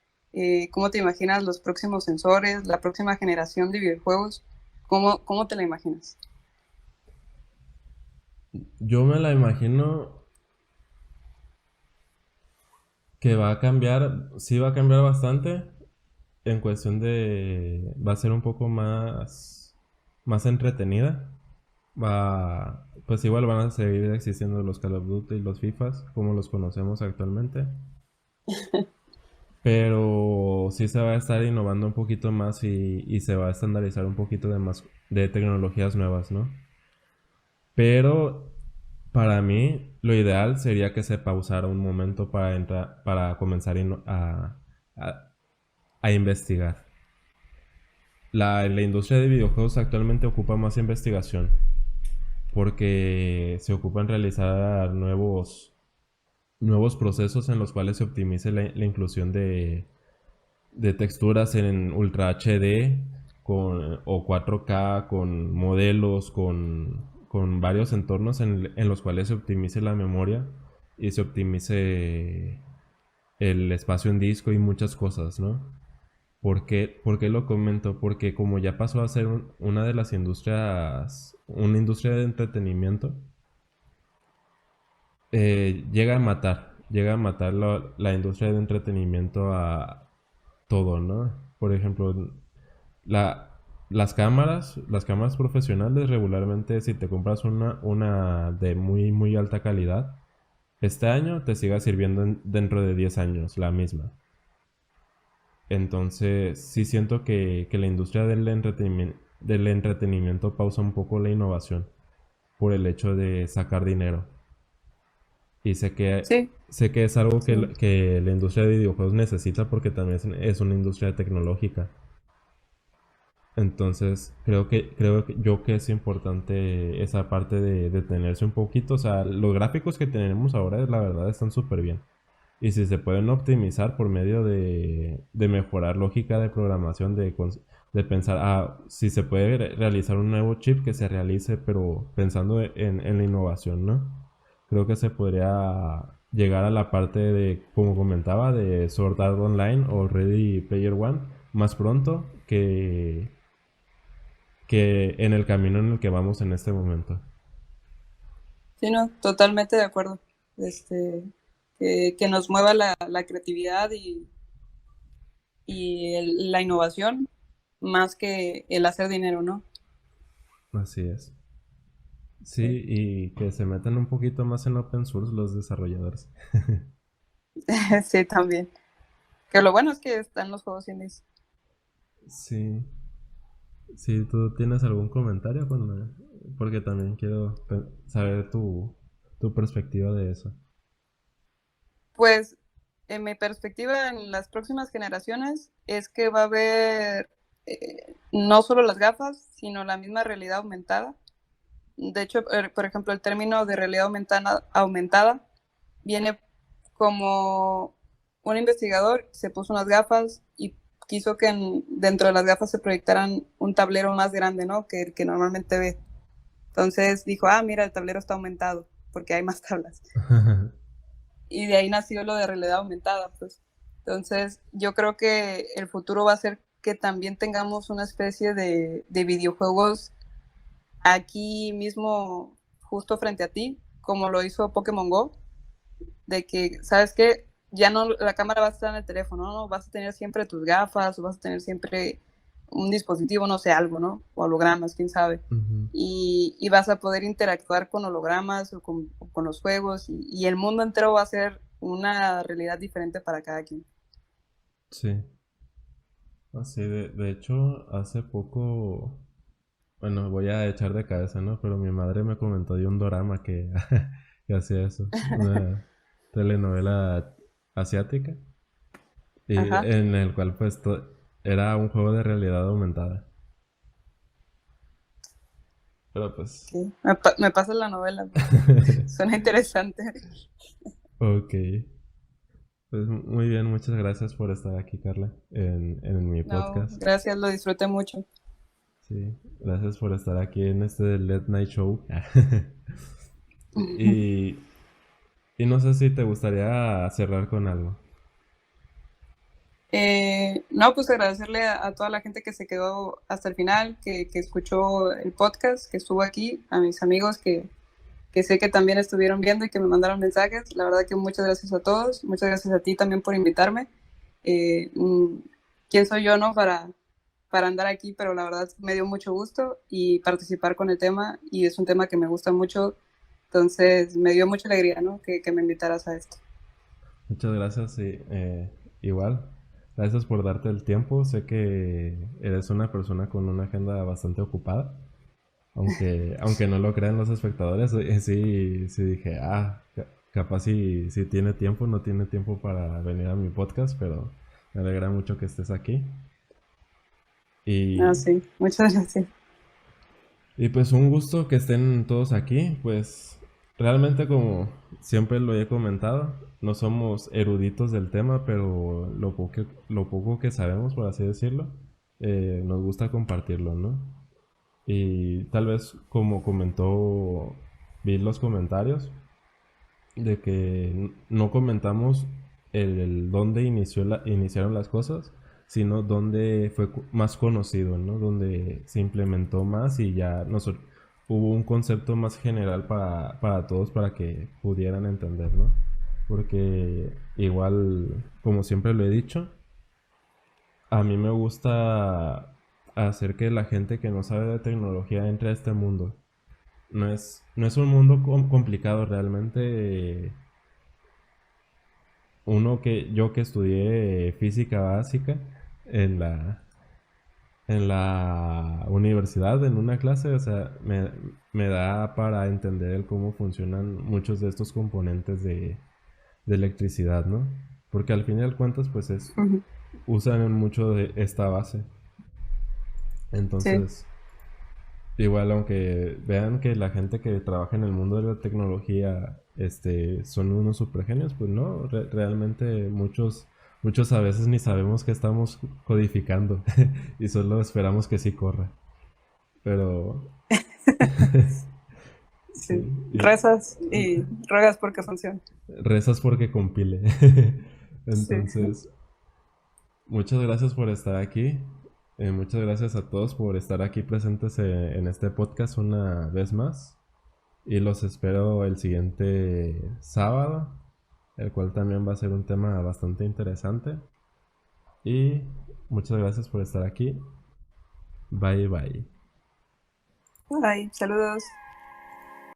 ¿Cómo te imaginas los próximos sensores, la próxima generación de videojuegos? ¿Cómo te la imaginas? Yo me la imagino que va a cambiar, sí va a cambiar bastante en cuestión de, va a ser un poco más entretenida. Pues igual van a seguir existiendo los Call of Duty y los FIFAs como los conocemos actualmente. Pero sí se va a estar innovando un poquito más y se va a estandarizar un poquito de más de tecnologías nuevas, ¿no? Pero para mí lo ideal sería que se pausara un momento para para comenzar a- a investigar. La industria de videojuegos actualmente ocupa más investigación porque se ocupan realizar nuevos procesos en los cuales se optimice la inclusión de texturas en Ultra HD o 4K con modelos, con varios entornos en los cuales se optimice la memoria y se optimice el espacio en disco y muchas cosas, ¿no? ¿Por qué lo comento? Porque como ya pasó a ser una de las industrias, una industria de entretenimiento, llega a matar la industria de entretenimiento a todo, ¿no? Por ejemplo, la, las cámaras profesionales regularmente si te compras una de muy muy alta calidad, este año te siga sirviendo dentro de 10 años la misma. Entonces, sí siento que la industria del entretenimiento pausa un poco la innovación por el hecho de sacar dinero. Y Sí, sé que es algo sí, que la industria de videojuegos necesita porque también es una industria tecnológica. Entonces, yo que es importante esa parte de detenerse un poquito. O sea, los gráficos que tenemos ahora, la verdad, están súper bien. Y si se pueden optimizar por medio de mejorar lógica de programación, de pensar, si se puede realizar un nuevo chip que se realice, pero pensando en la innovación, ¿no? Creo que se podría llegar a la parte de, como comentaba, de Sword Art Online o Ready Player One más pronto que en el camino en el que vamos en este momento. sí, no, totalmente de acuerdo. Este, que nos mueva la creatividad y la innovación más que el hacer dinero, ¿no? Así es. Sí, Sí, y que se metan un poquito más en open source los desarrolladores. sí, también. Que lo bueno es que están los juegos indies. Sí, si tú tienes algún comentario, porque también quiero saber tu perspectiva de eso. Pues en mi perspectiva en las próximas generaciones es que va a haber no solo las gafas, sino la misma realidad aumentada. De hecho, por ejemplo, el término de realidad aumentada viene como un investigador se puso unas gafas y quiso que dentro de las gafas se proyectaran un tablero más grande, ¿no? Que el que normalmente ve. Entonces dijo, mira, el tablero está aumentado porque hay más tablas. Y de ahí nació lo de realidad aumentada, pues. Entonces, yo creo que el futuro va a ser que también tengamos una especie de videojuegos aquí mismo, justo frente a ti, como lo hizo Pokémon Go, de que, ¿sabes qué? Ya no la cámara va a estar en el teléfono, ¿no? Vas a tener siempre tus gafas, o vas a tener siempre un dispositivo, no sé, algo, ¿no? O hologramas, quién sabe. Ujú. Y vas a poder interactuar con hologramas o con los juegos y el mundo entero va a ser una realidad diferente para cada quien. Sí, así de hecho, hace poco, bueno, voy a echar de cabeza, ¿no? Pero mi madre me comentó de un dorama que hacía eso, una telenovela asiática, y Ajá. en el cual pues era un juego de realidad aumentada. Pero pues, Okay. Me pasa la novela porque suena interesante. ok. Pues muy bien, muchas gracias por estar aquí, Carla, en mi No, podcast. gracias, lo disfruté mucho. Sí, gracias por estar aquí en este Late Night Show. y, y no sé si te gustaría cerrar con algo. No, pues agradecerle a toda la gente que se quedó hasta el final, que escuchó el podcast, que estuvo aquí, a mis amigos que sé que también estuvieron viendo y que me mandaron mensajes. La verdad que muchas gracias a todos, muchas gracias a ti también por invitarme. Eh, mm, ¿Quién soy yo, no? Para andar aquí, pero la verdad me dio mucho gusto y participar con el tema y es un tema que me gusta mucho, entonces me dio mucha alegría, ¿no? Que me invitaras a esto. Muchas gracias y igual, gracias por darte el tiempo. Sé que eres una persona con una agenda bastante ocupada, aunque no lo crean los espectadores. Sí dije, capaz si tiene tiempo, no tiene tiempo para venir a mi podcast, pero me alegra mucho que estés aquí. Ah, Y, sí, muchas gracias. y pues un gusto que estén todos aquí. Pues realmente como siempre lo he comentado, no somos eruditos del tema, pero lo poco que sabemos, por así decirlo, nos gusta compartirlo, ¿no? Y tal vez como comentó, vi los comentarios de que no comentamos el dónde iniciaron las cosas, sino dónde fue más conocido, ¿no? Donde se implementó más y ya hubo un concepto más general para todos para que pudieran entender, ¿no? Porque igual, como siempre lo he dicho, a mí me gusta hacer que la gente que no sabe de tecnología entre a este mundo. No es un mundo complicado realmente. Yo que estudié física básica en la universidad, en una clase, o sea, me da para entender el cómo funcionan muchos de estos componentes de electricidad, ¿no? Porque al fin y al cuentas, pues Ujú. usan mucho de esta base. Sí, Entonces, igual aunque vean que la gente que trabaja en el mundo de la tecnología, son unos super genios, pues no, realmente muchos a veces ni sabemos que estamos codificando y solo esperamos que sí corra. Pero sí, sí. y Rezas y ruegas porque funcione. rezas porque compile. Sí. Entonces, muchas gracias por estar aquí. Muchas gracias a todos por estar aquí presentes en este podcast una vez más. Y los espero el siguiente sábado, el cual también va a ser un tema bastante interesante. Y muchas gracias por estar aquí. Bye bye. Ay, saludos.